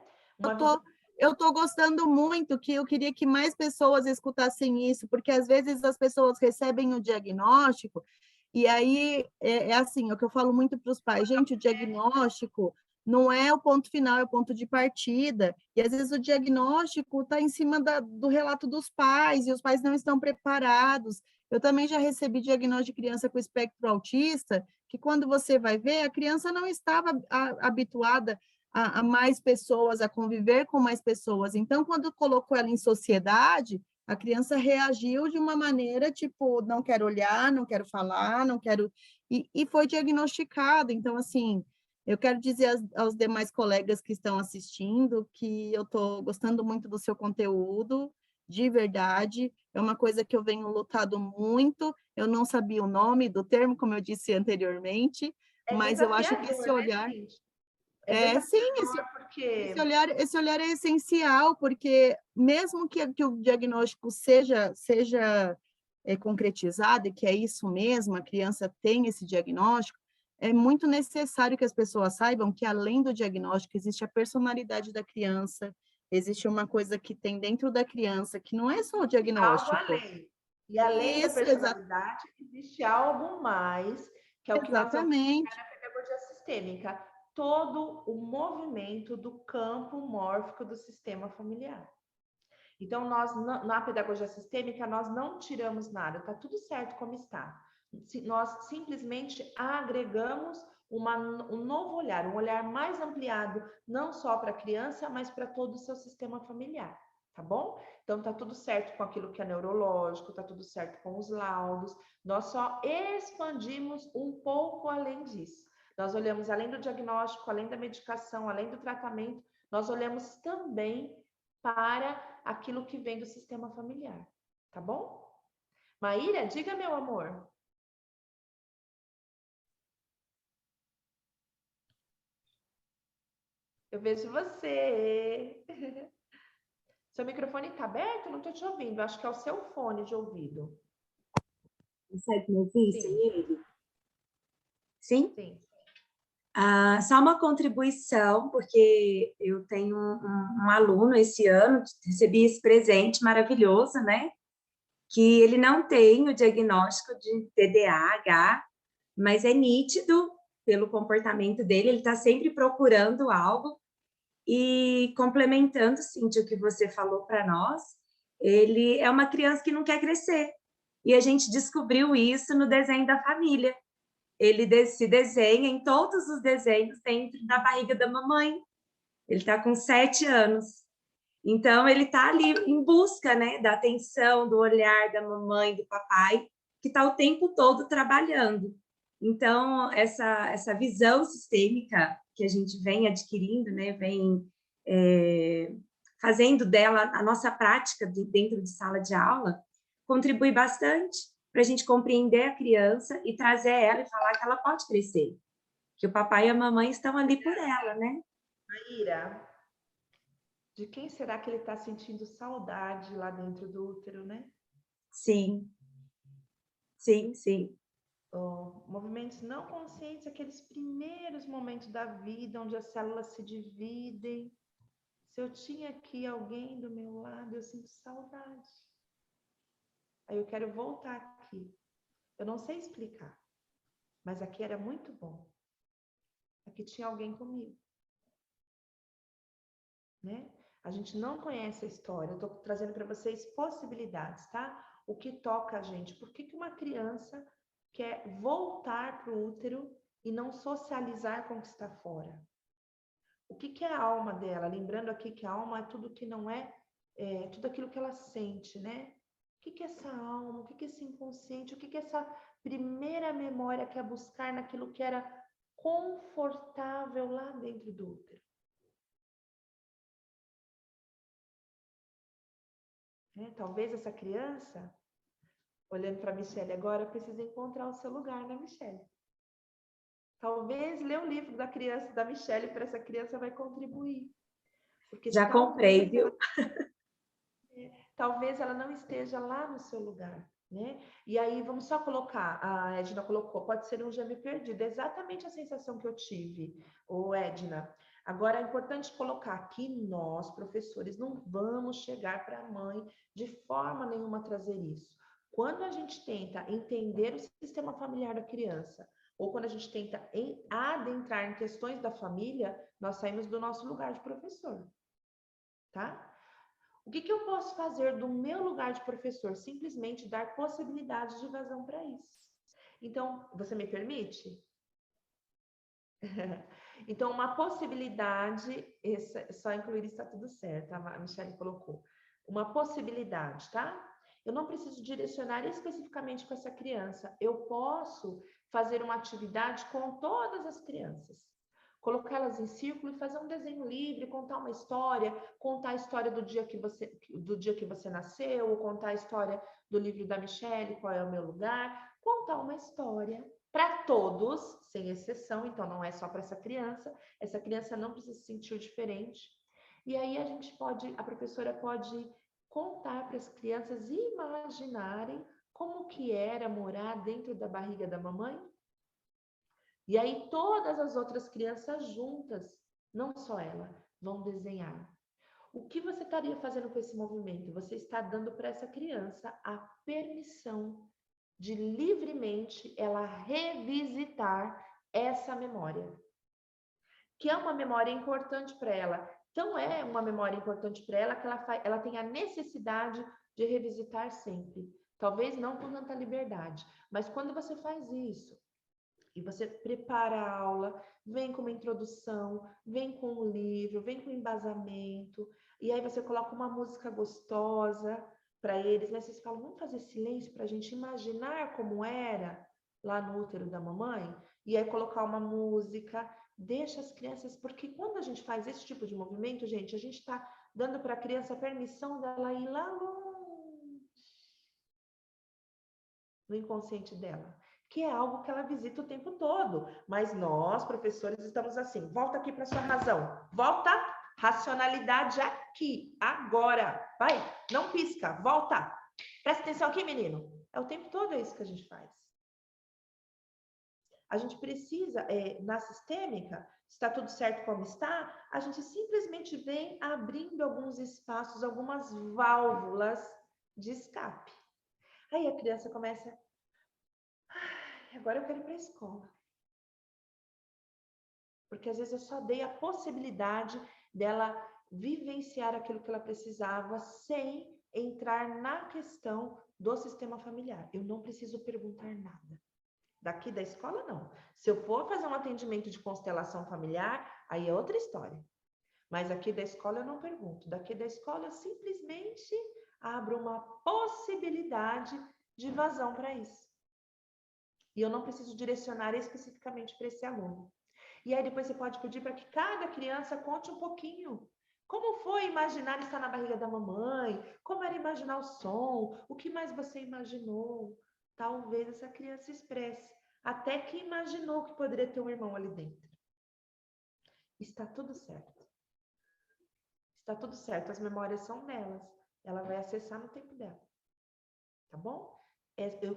Eu tô gostando muito, que eu queria que mais pessoas escutassem isso, porque às vezes as pessoas recebem o diagnóstico, e aí é assim, é o que eu falo muito para os pais, gente, o diagnóstico não é o ponto final, é o ponto de partida, e às vezes o diagnóstico está em cima do relato dos pais, e os pais não estão preparados. Eu também já recebi diagnóstico de criança com espectro autista, que quando você vai ver, a criança não estava habituada a mais pessoas, a conviver com mais pessoas. Então, quando colocou ela em sociedade, a criança reagiu de uma maneira, tipo, não quero olhar, não quero falar, não quero... E foi diagnosticada. Então, assim, eu quero dizer aos demais colegas que estão assistindo que eu estou gostando muito do seu conteúdo, de verdade. É uma coisa que eu venho lutado muito. Eu não sabia o nome do termo, como eu disse anteriormente, mas eu acho que esse olhar... Né, sim, porque... esse olhar é essencial, porque mesmo que o diagnóstico seja concretizado, e que é isso mesmo, a criança tem esse diagnóstico, é muito necessário que as pessoas saibam que, além do diagnóstico, existe a personalidade da criança, existe uma coisa que tem dentro da criança, que não é só o diagnóstico. Algo além. E além da personalidade, existe algo mais, que é o que nós vamos explicar na pedagogia sistêmica, todo o movimento do campo mórfico do sistema familiar. Então, nós, na pedagogia sistêmica, nós não tiramos nada, está tudo certo como está. Nós simplesmente agregamos um novo olhar, um olhar mais ampliado, não só para a criança, mas para todo o seu sistema familiar, tá bom? Então, está tudo certo com aquilo que é neurológico, está tudo certo com os laudos, nós só expandimos um pouco além disso. Nós olhamos além do diagnóstico, além da medicação, além do tratamento, nós olhamos também para aquilo que vem do sistema familiar, tá bom? Maíra, diga, meu amor. Eu vejo você. Seu microfone está aberto? Não estou te ouvindo. Acho que é o seu fone de ouvido. Consegue me ouvir sem ele? Sim? Sim. Só uma contribuição, porque eu tenho um aluno esse ano, recebi esse presente maravilhoso, né? Que ele não tem o diagnóstico de TDAH, mas é nítido pelo comportamento dele, ele está sempre procurando algo. E complementando, Cíntia, o que você falou para nós, ele é uma criança que não quer crescer. E a gente descobriu isso no desenho da família. Ele se desenha em todos os desenhos dentro da barriga da mamãe. Ele está com 7 anos. Então, ele está ali em busca, né, da atenção, do olhar da mamãe, do papai, que está o tempo todo trabalhando. Então, essa visão sistêmica que a gente vem adquirindo, né, vem fazendo dela a nossa prática dentro de sala de aula, contribui bastante para a gente compreender a criança e trazer ela e falar que ela pode crescer, que o papai e a mamãe estão ali por ela, né? Maíra, de quem será que ele está sentindo saudade lá dentro do útero, né? Sim, sim, sim. Movimentos não conscientes, aqueles primeiros momentos da vida, onde as células se dividem. Se eu tinha aqui alguém do meu lado, eu sinto saudade. Aí eu quero voltar aqui. Eu não sei explicar, mas aqui era muito bom. Aqui tinha alguém comigo. Né? A gente não conhece a história, eu estou trazendo para vocês possibilidades, tá? O que toca a gente. Por que uma criança quer voltar para o útero e não socializar com o que está fora? O que é a alma dela? Lembrando aqui que a alma é tudo que não é tudo aquilo que ela sente, né? O que é essa alma? O que é esse inconsciente? O que é essa primeira memória que é buscar naquilo que era confortável lá dentro do útero? Talvez essa criança, olhando para a Michelle agora, precise encontrar o seu lugar na Michelle. Talvez ler o livro da criança, da Michelle, para essa criança vai contribuir. Porque já comprei, viu? talvez ela não esteja lá no seu lugar, né? E aí, vamos só colocar, a Edna colocou, pode ser um gêmeo perdido, é exatamente a sensação que eu tive, ô Edna. Agora, é importante colocar que nós, professores, não vamos chegar para a mãe de forma nenhuma trazer isso. Quando a gente tenta entender o sistema familiar da criança, ou quando a gente tenta adentrar em questões da família, nós saímos do nosso lugar de professor, tá? O que eu posso fazer do meu lugar de professor? Simplesmente dar possibilidades de vazão para isso. Então, você me permite? Então, uma possibilidade, só incluir está tudo certo, a Michelle colocou. Uma possibilidade, tá? Eu não preciso direcionar especificamente com essa criança. Eu posso fazer uma atividade com todas as crianças. Colocá-las em círculo e fazer um desenho livre, contar uma história, contar a história do dia que você nasceu, ou contar a história do livro da Michelle, Qual é o Meu Lugar, contar uma história para todos, sem exceção, então não é só para essa criança não precisa se sentir diferente. E aí a professora pode contar para as crianças imaginarem como que era morar dentro da barriga da mamãe. E aí todas as outras crianças juntas, não só ela, vão desenhar. O que você estaria fazendo com esse movimento? Você está dando para essa criança a permissão de livremente ela revisitar essa memória, que é uma memória importante para ela. Então, é uma memória importante para ela que ela tem a necessidade de revisitar sempre. Talvez não com tanta liberdade, mas quando você faz isso, e você prepara a aula, vem com uma introdução, vem com um livro, vem com um embasamento, e aí você coloca uma música gostosa para eles, né? Vocês falam, vamos fazer silêncio para a gente imaginar como era lá no útero da mamãe? E aí colocar uma música, deixa as crianças, porque quando a gente faz esse tipo de movimento, gente, a gente está dando para a criança a permissão dela ir lá longe, no inconsciente dela, que é algo que ela visita o tempo todo. Mas nós, professores, estamos assim, volta aqui para sua razão, volta, racionalidade aqui, agora, vai, não pisca, volta, presta atenção aqui, menino, é o tempo todo isso que a gente faz. A gente precisa, na sistêmica, se está tudo certo como está, a gente simplesmente vem abrindo alguns espaços, algumas válvulas de escape. Aí a criança começa, agora eu quero ir para a escola. Porque às vezes eu só dei a possibilidade dela vivenciar aquilo que ela precisava sem entrar na questão do sistema familiar. Eu não preciso perguntar nada. Daqui da escola, não. Se eu for fazer um atendimento de constelação familiar, aí é outra história. Mas aqui da escola eu não pergunto. Daqui da escola eu simplesmente abro uma possibilidade de vazão para isso. E eu não preciso direcionar especificamente para esse aluno. E aí depois você pode pedir para que cada criança conte um pouquinho. Como foi imaginar estar na barriga da mamãe? Como era imaginar o som? O que mais você imaginou? Talvez essa criança expresse. Até que imaginou que poderia ter um irmão ali dentro. Está tudo certo. Está tudo certo. As memórias são delas. Ela vai acessar no tempo dela. Tá bom?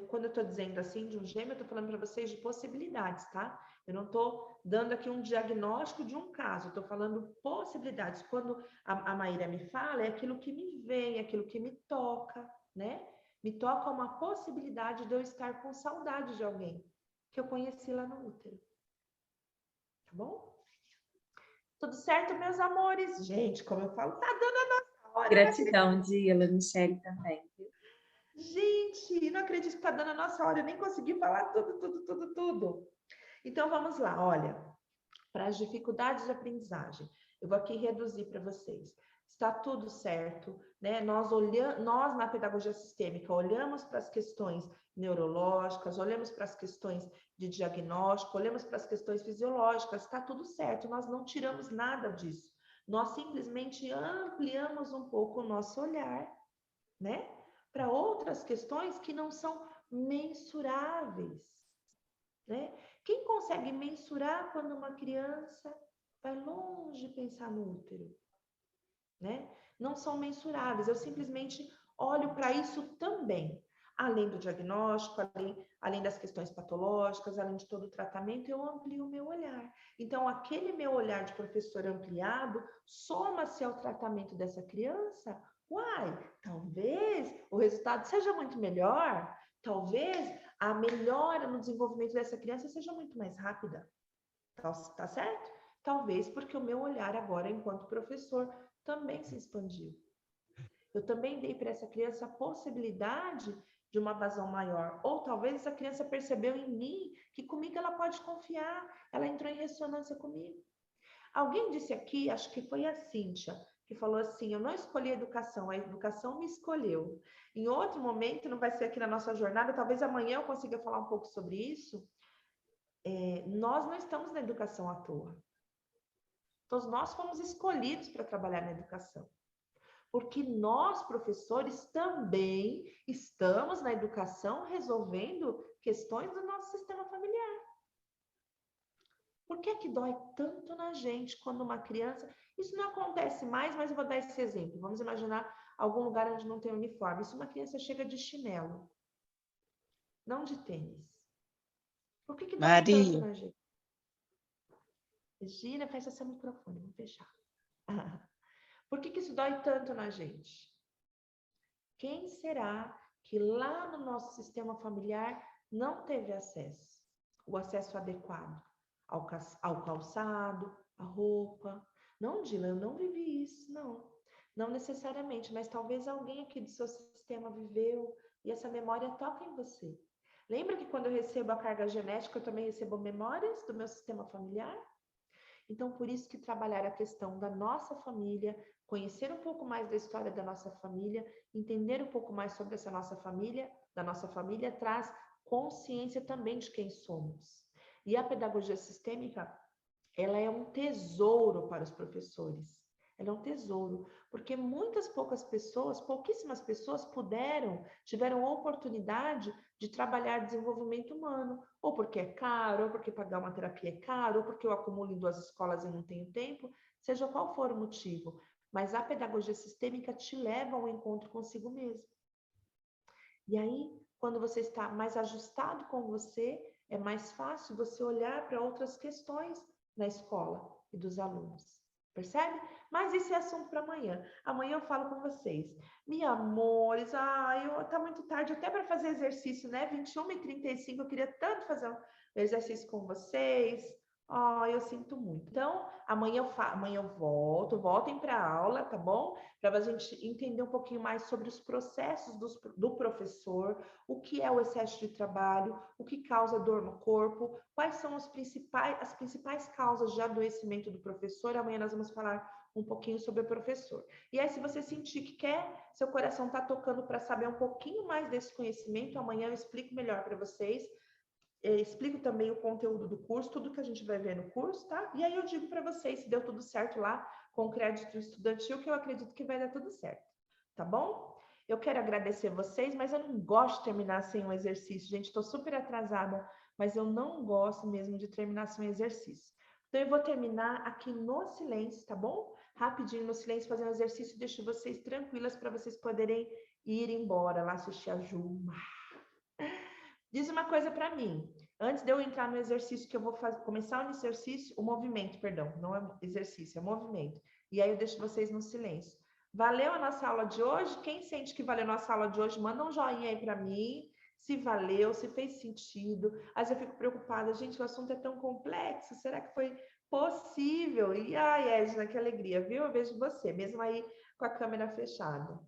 Quando eu estou dizendo assim de um gêmeo, eu estou falando para vocês de possibilidades, tá? Eu não estou dando aqui um diagnóstico de um caso, eu estou falando possibilidades. Quando a Maíra me fala, é aquilo que me vem, é aquilo que me toca, né? Me toca uma possibilidade de eu estar com saudade de alguém que eu conheci lá no útero. Tá bom? Tudo certo, meus amores? Gente, como eu falo, tá dando a nossa hora. Gratidão, Dila, Michelle também. Gente, não acredito que está dando a nossa hora, eu nem consegui falar tudo. Então, vamos lá, olha, para as dificuldades de aprendizagem, eu vou aqui reduzir para vocês. Está tudo certo, né? Nós na pedagogia sistêmica olhamos para as questões neurológicas, olhamos para as questões de diagnóstico, olhamos para as questões fisiológicas, está tudo certo, nós não tiramos nada disso. Nós simplesmente ampliamos um pouco o nosso olhar, né? Para outras questões que não são mensuráveis, né? Quem consegue mensurar quando uma criança vai longe pensar no útero, né? Não são mensuráveis. Eu simplesmente olho para isso também. Além do diagnóstico, além das questões patológicas, além de todo o tratamento, eu amplio o meu olhar. Então, aquele meu olhar de professor ampliado soma-se ao tratamento dessa criança. Uai, talvez o resultado seja muito melhor, talvez a melhora no desenvolvimento dessa criança seja muito mais rápida. Tá certo? Talvez porque o meu olhar agora, enquanto professor, também se expandiu. Eu também dei para essa criança a possibilidade de uma vazão maior. Ou talvez essa criança percebeu em mim que comigo ela pode confiar. Ela entrou em ressonância comigo. Alguém disse aqui, acho que foi a Cíntia, que falou assim, eu não escolhi a educação me escolheu. Em outro momento, não vai ser aqui na nossa jornada, talvez amanhã eu consiga falar um pouco sobre isso. Nós não estamos na educação à toa. Todos nós fomos escolhidos para trabalhar na educação. Porque nós, professores, também estamos na educação resolvendo questões do nosso sistema familiar. Por que é que dói tanto na gente quando uma criança... Isso não acontece mais, mas eu vou dar esse exemplo. Vamos imaginar algum lugar onde não tem uniforme. Se uma criança chega de chinelo, não de tênis. Por que dói tanto na gente? Regina, fecha seu microfone, vou fechar. Por que isso dói tanto na gente? Quem será que lá no nosso sistema familiar não teve acesso? O acesso adequado ao calçado, à roupa. Não, Dila, eu não vivi isso, não. Não necessariamente, mas talvez alguém aqui do seu sistema viveu e essa memória toca em você. Lembra que quando eu recebo a carga genética, eu também recebo memórias do meu sistema familiar? Então, por isso que trabalhar a questão da nossa família, conhecer um pouco mais da história da nossa família, entender um pouco mais sobre essa nossa família, da nossa família, traz consciência também de quem somos. E a pedagogia sistêmica, ela é um tesouro para os professores. Ela é um tesouro, porque pouquíssimas pessoas tiveram oportunidade de trabalhar desenvolvimento humano, ou porque é caro, ou porque pagar uma terapia é caro, ou porque eu acumulo em 2 escolas e não tenho tempo, seja qual for o motivo. Mas a pedagogia sistêmica te leva ao encontro consigo mesmo. E aí, quando você está mais ajustado com você, é mais fácil você olhar para outras questões na escola e dos alunos. Percebe? Mas esse é assunto para amanhã. Amanhã eu falo com vocês. Meus amores, tá muito tarde até para fazer exercício, né? 21h35, eu queria tanto fazer um exercício com vocês. Eu sinto muito. Então, amanhã eu voltem para a aula, tá bom? Para a gente entender um pouquinho mais sobre os processos do professor, o que é o excesso de trabalho, o que causa dor no corpo, quais são as principais causas de adoecimento do professor. Amanhã nós vamos falar um pouquinho sobre o professor. E aí, se você sentir que seu coração está tocando para saber um pouquinho mais desse conhecimento, amanhã eu explico melhor para vocês. Explico também o conteúdo do curso, tudo que a gente vai ver no curso, tá? E aí eu digo para vocês se deu tudo certo lá com o crédito estudantil, que eu acredito que vai dar tudo certo, tá bom? Eu quero agradecer vocês, mas eu não gosto de terminar sem um exercício. Gente, estou super atrasada, mas eu não gosto mesmo de terminar sem um exercício. Então, eu vou terminar aqui no silêncio, tá bom? Rapidinho no silêncio, fazer um exercício, deixo vocês tranquilas para vocês poderem ir embora lá assistir a Juma. Diz uma coisa para mim, antes de eu entrar no exercício que eu vou começar o exercício, o movimento, perdão, não é exercício, é movimento. E aí eu deixo vocês no silêncio. Valeu a nossa aula de hoje? Quem sente que valeu a nossa aula de hoje, manda um joinha aí para mim, se valeu, se fez sentido. Às vezes eu fico preocupada, gente, o assunto é tão complexo, será que foi possível? E ai, Edna, que alegria, viu? Eu vejo você, mesmo aí com a câmera fechada.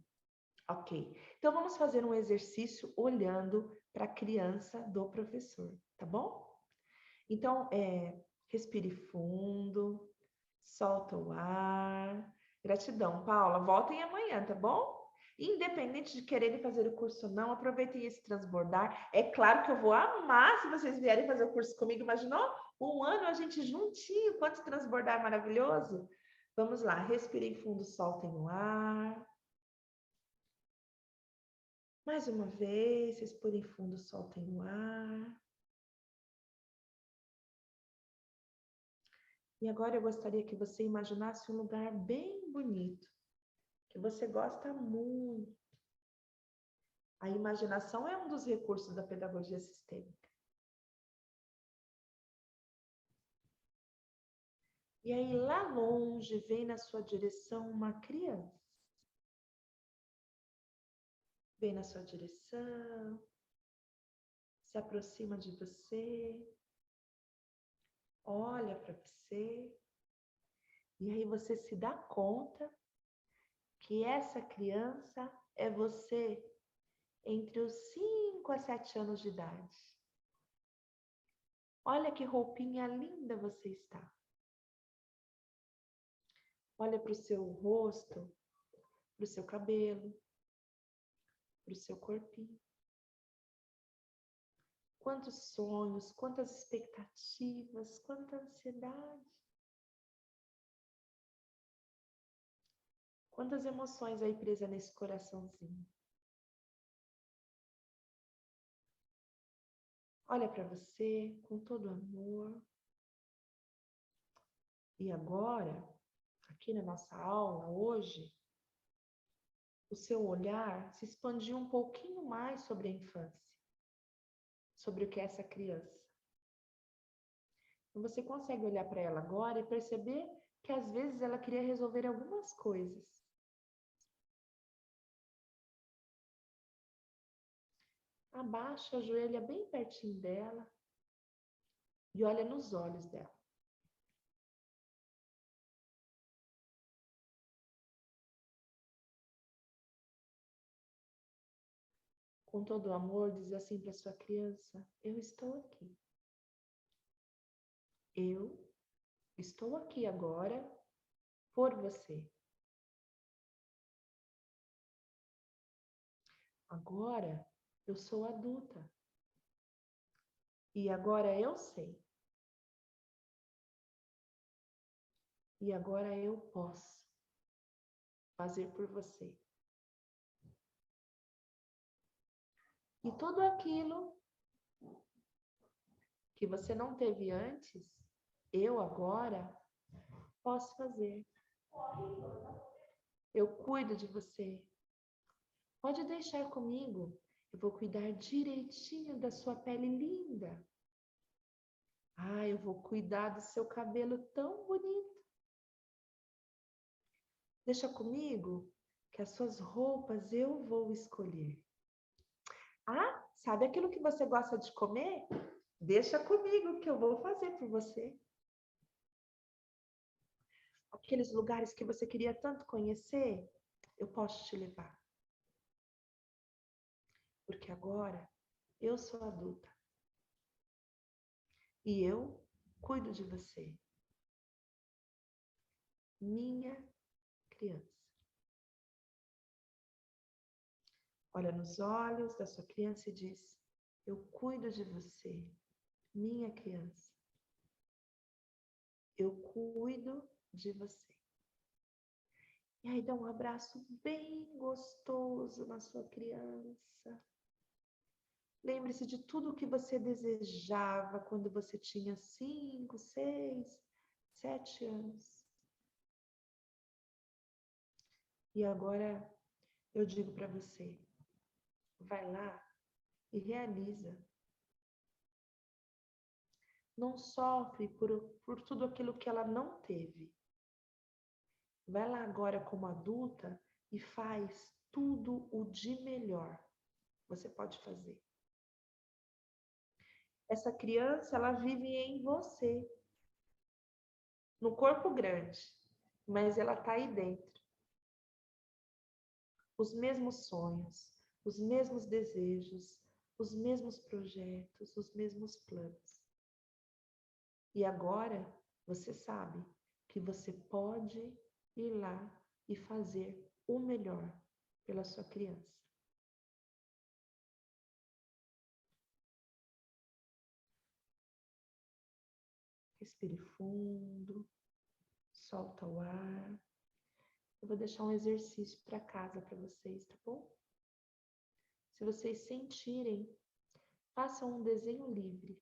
Ok, então vamos fazer um exercício olhando para a criança do professor, tá bom? Então, respire fundo, solta o ar. Gratidão, Paula. Voltem amanhã, tá bom? Independente de quererem fazer o curso ou não, aproveitem esse transbordar. É claro que eu vou amar se vocês vierem fazer o curso comigo. Imaginou? Um ano a gente juntinho, quanto transbordar maravilhoso. Vamos lá, respirem fundo, soltem o ar. Mais uma vez, respirem fundo, soltem o ar. E agora eu gostaria que você imaginasse um lugar bem bonito, que você gosta muito. A imaginação é um dos recursos da pedagogia sistêmica. E aí, lá longe, vem na sua direção uma criança. Vem na sua direção, se aproxima de você, olha para você, e aí você se dá conta que essa criança é você entre os 5 a 7 anos de idade. Olha que roupinha linda você está. Olha para o seu rosto, para o seu cabelo, para o seu corpinho. Quantos sonhos, quantas expectativas, quanta ansiedade. Quantas emoções aí presas nesse coraçãozinho. Olha para você com todo amor. E agora, aqui na nossa aula hoje, o seu olhar se expandiu um pouquinho mais sobre a infância, sobre o que é essa criança. Então, você consegue olhar para ela agora e perceber que às vezes ela queria resolver algumas coisas. Abaixa, ajoelha bem pertinho dela e olha nos olhos dela. Com todo o amor, diz assim para sua criança: eu estou aqui. Eu estou aqui agora por você. Agora eu sou adulta. E agora eu sei. E agora eu posso fazer por você. E tudo aquilo que você não teve antes, eu agora posso fazer. Eu cuido de você. Pode deixar comigo. Eu vou cuidar direitinho da sua pele linda. Ah, eu vou cuidar do seu cabelo tão bonito. Deixa comigo que as suas roupas eu vou escolher. Ah, sabe aquilo que você gosta de comer? Deixa comigo que eu vou fazer por você. Aqueles lugares que você queria tanto conhecer, eu posso te levar. Porque agora eu sou adulta. E eu cuido de você. Minha criança. Olha nos olhos da sua criança e diz: eu cuido de você, minha criança. Eu cuido de você. E aí dá um abraço bem gostoso na sua criança. Lembre-se de tudo o que você desejava quando você tinha 5, 6, 7 anos. E agora eu digo para você, vai lá e realiza. Não sofre por tudo aquilo que ela não teve. Vai lá agora como adulta e faz tudo o de melhor que você pode fazer. Essa criança, ela vive em você, no corpo grande, mas ela está aí dentro. Os mesmos sonhos, os mesmos desejos, os mesmos projetos, os mesmos planos. E agora você sabe que você pode ir lá e fazer o melhor pela sua criança. Respire fundo, solta o ar. Eu vou deixar um exercício para casa para vocês, tá bom? Se vocês sentirem, façam um desenho livre,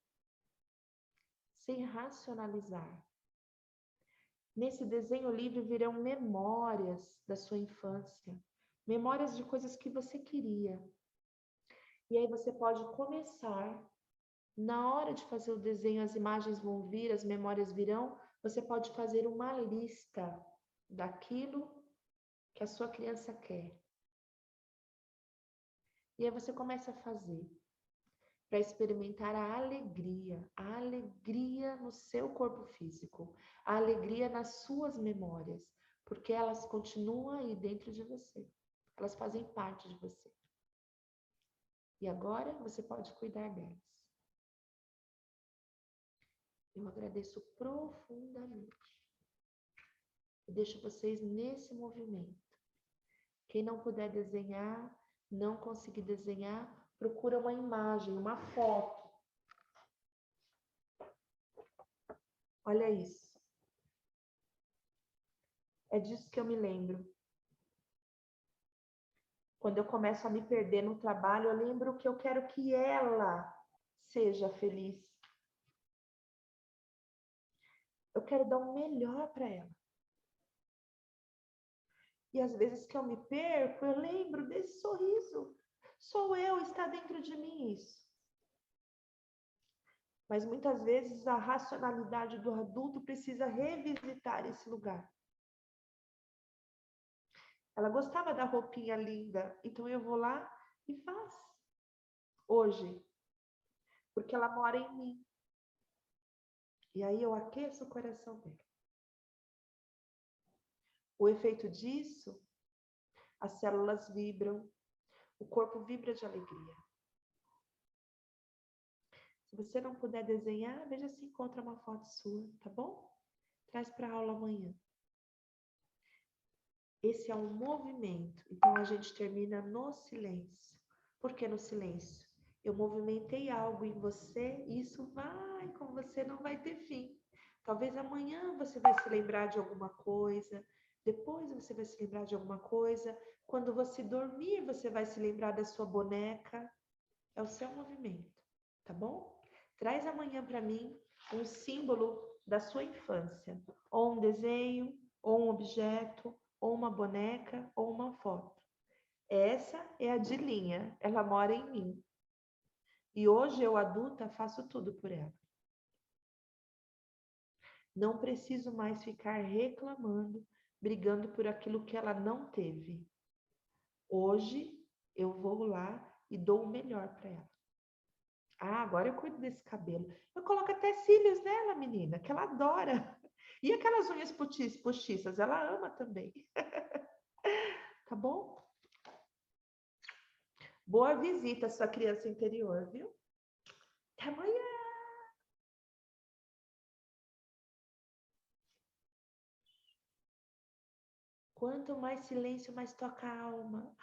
sem racionalizar. Nesse desenho livre virão memórias da sua infância, memórias de coisas que você queria. E aí você pode começar, na hora de fazer o desenho, as imagens vão vir, as memórias virão, você pode fazer uma lista daquilo que a sua criança quer. E aí você começa a fazer, para experimentar a alegria no seu corpo físico, a alegria nas suas memórias, porque elas continuam aí dentro de você, elas fazem parte de você. E agora você pode cuidar delas. Eu agradeço profundamente. Eu deixo vocês nesse movimento. Quem não puder desenhar, não conseguir desenhar, procura uma imagem, uma foto. Olha isso. É disso que eu me lembro. Quando eu começo a me perder no trabalho, eu lembro que eu quero que ela seja feliz. Eu quero dar o melhor para ela. E às vezes que eu me perco, eu lembro desse sorriso. Sou eu, está dentro de mim isso. Mas muitas vezes a racionalidade do adulto precisa revisitar esse lugar. Ela gostava da roupinha linda, então eu vou lá e faço. Hoje. Porque ela mora em mim. E aí eu aqueço o coração dela. O efeito disso, as células vibram, o corpo vibra de alegria. Se você não puder desenhar, veja se encontra uma foto sua, tá bom? Traz para a aula amanhã. Esse é um movimento, então a gente termina no silêncio. Por que no silêncio? Eu movimentei algo em você e isso vai com você, não vai ter fim. Talvez amanhã você vai se lembrar de alguma coisa, depois você vai se lembrar de alguma coisa, quando você dormir você vai se lembrar da sua boneca. É o seu movimento, tá bom? Traz amanhã para mim um símbolo da sua infância, ou um desenho, ou um objeto, ou uma boneca, ou uma foto. Essa é a Dilinha, ela mora em mim. E hoje eu, adulta, faço tudo por ela. Não preciso mais ficar reclamando, brigando por aquilo que ela não teve. Hoje eu vou lá e dou o melhor para ela. Ah, agora eu cuido desse cabelo. Eu coloco até cílios nela, menina, que ela adora. E aquelas unhas postiças, ela ama também. Tá bom? Boa visita à sua criança interior, viu? Até amanhã! Quanto mais silêncio, mais toca a alma.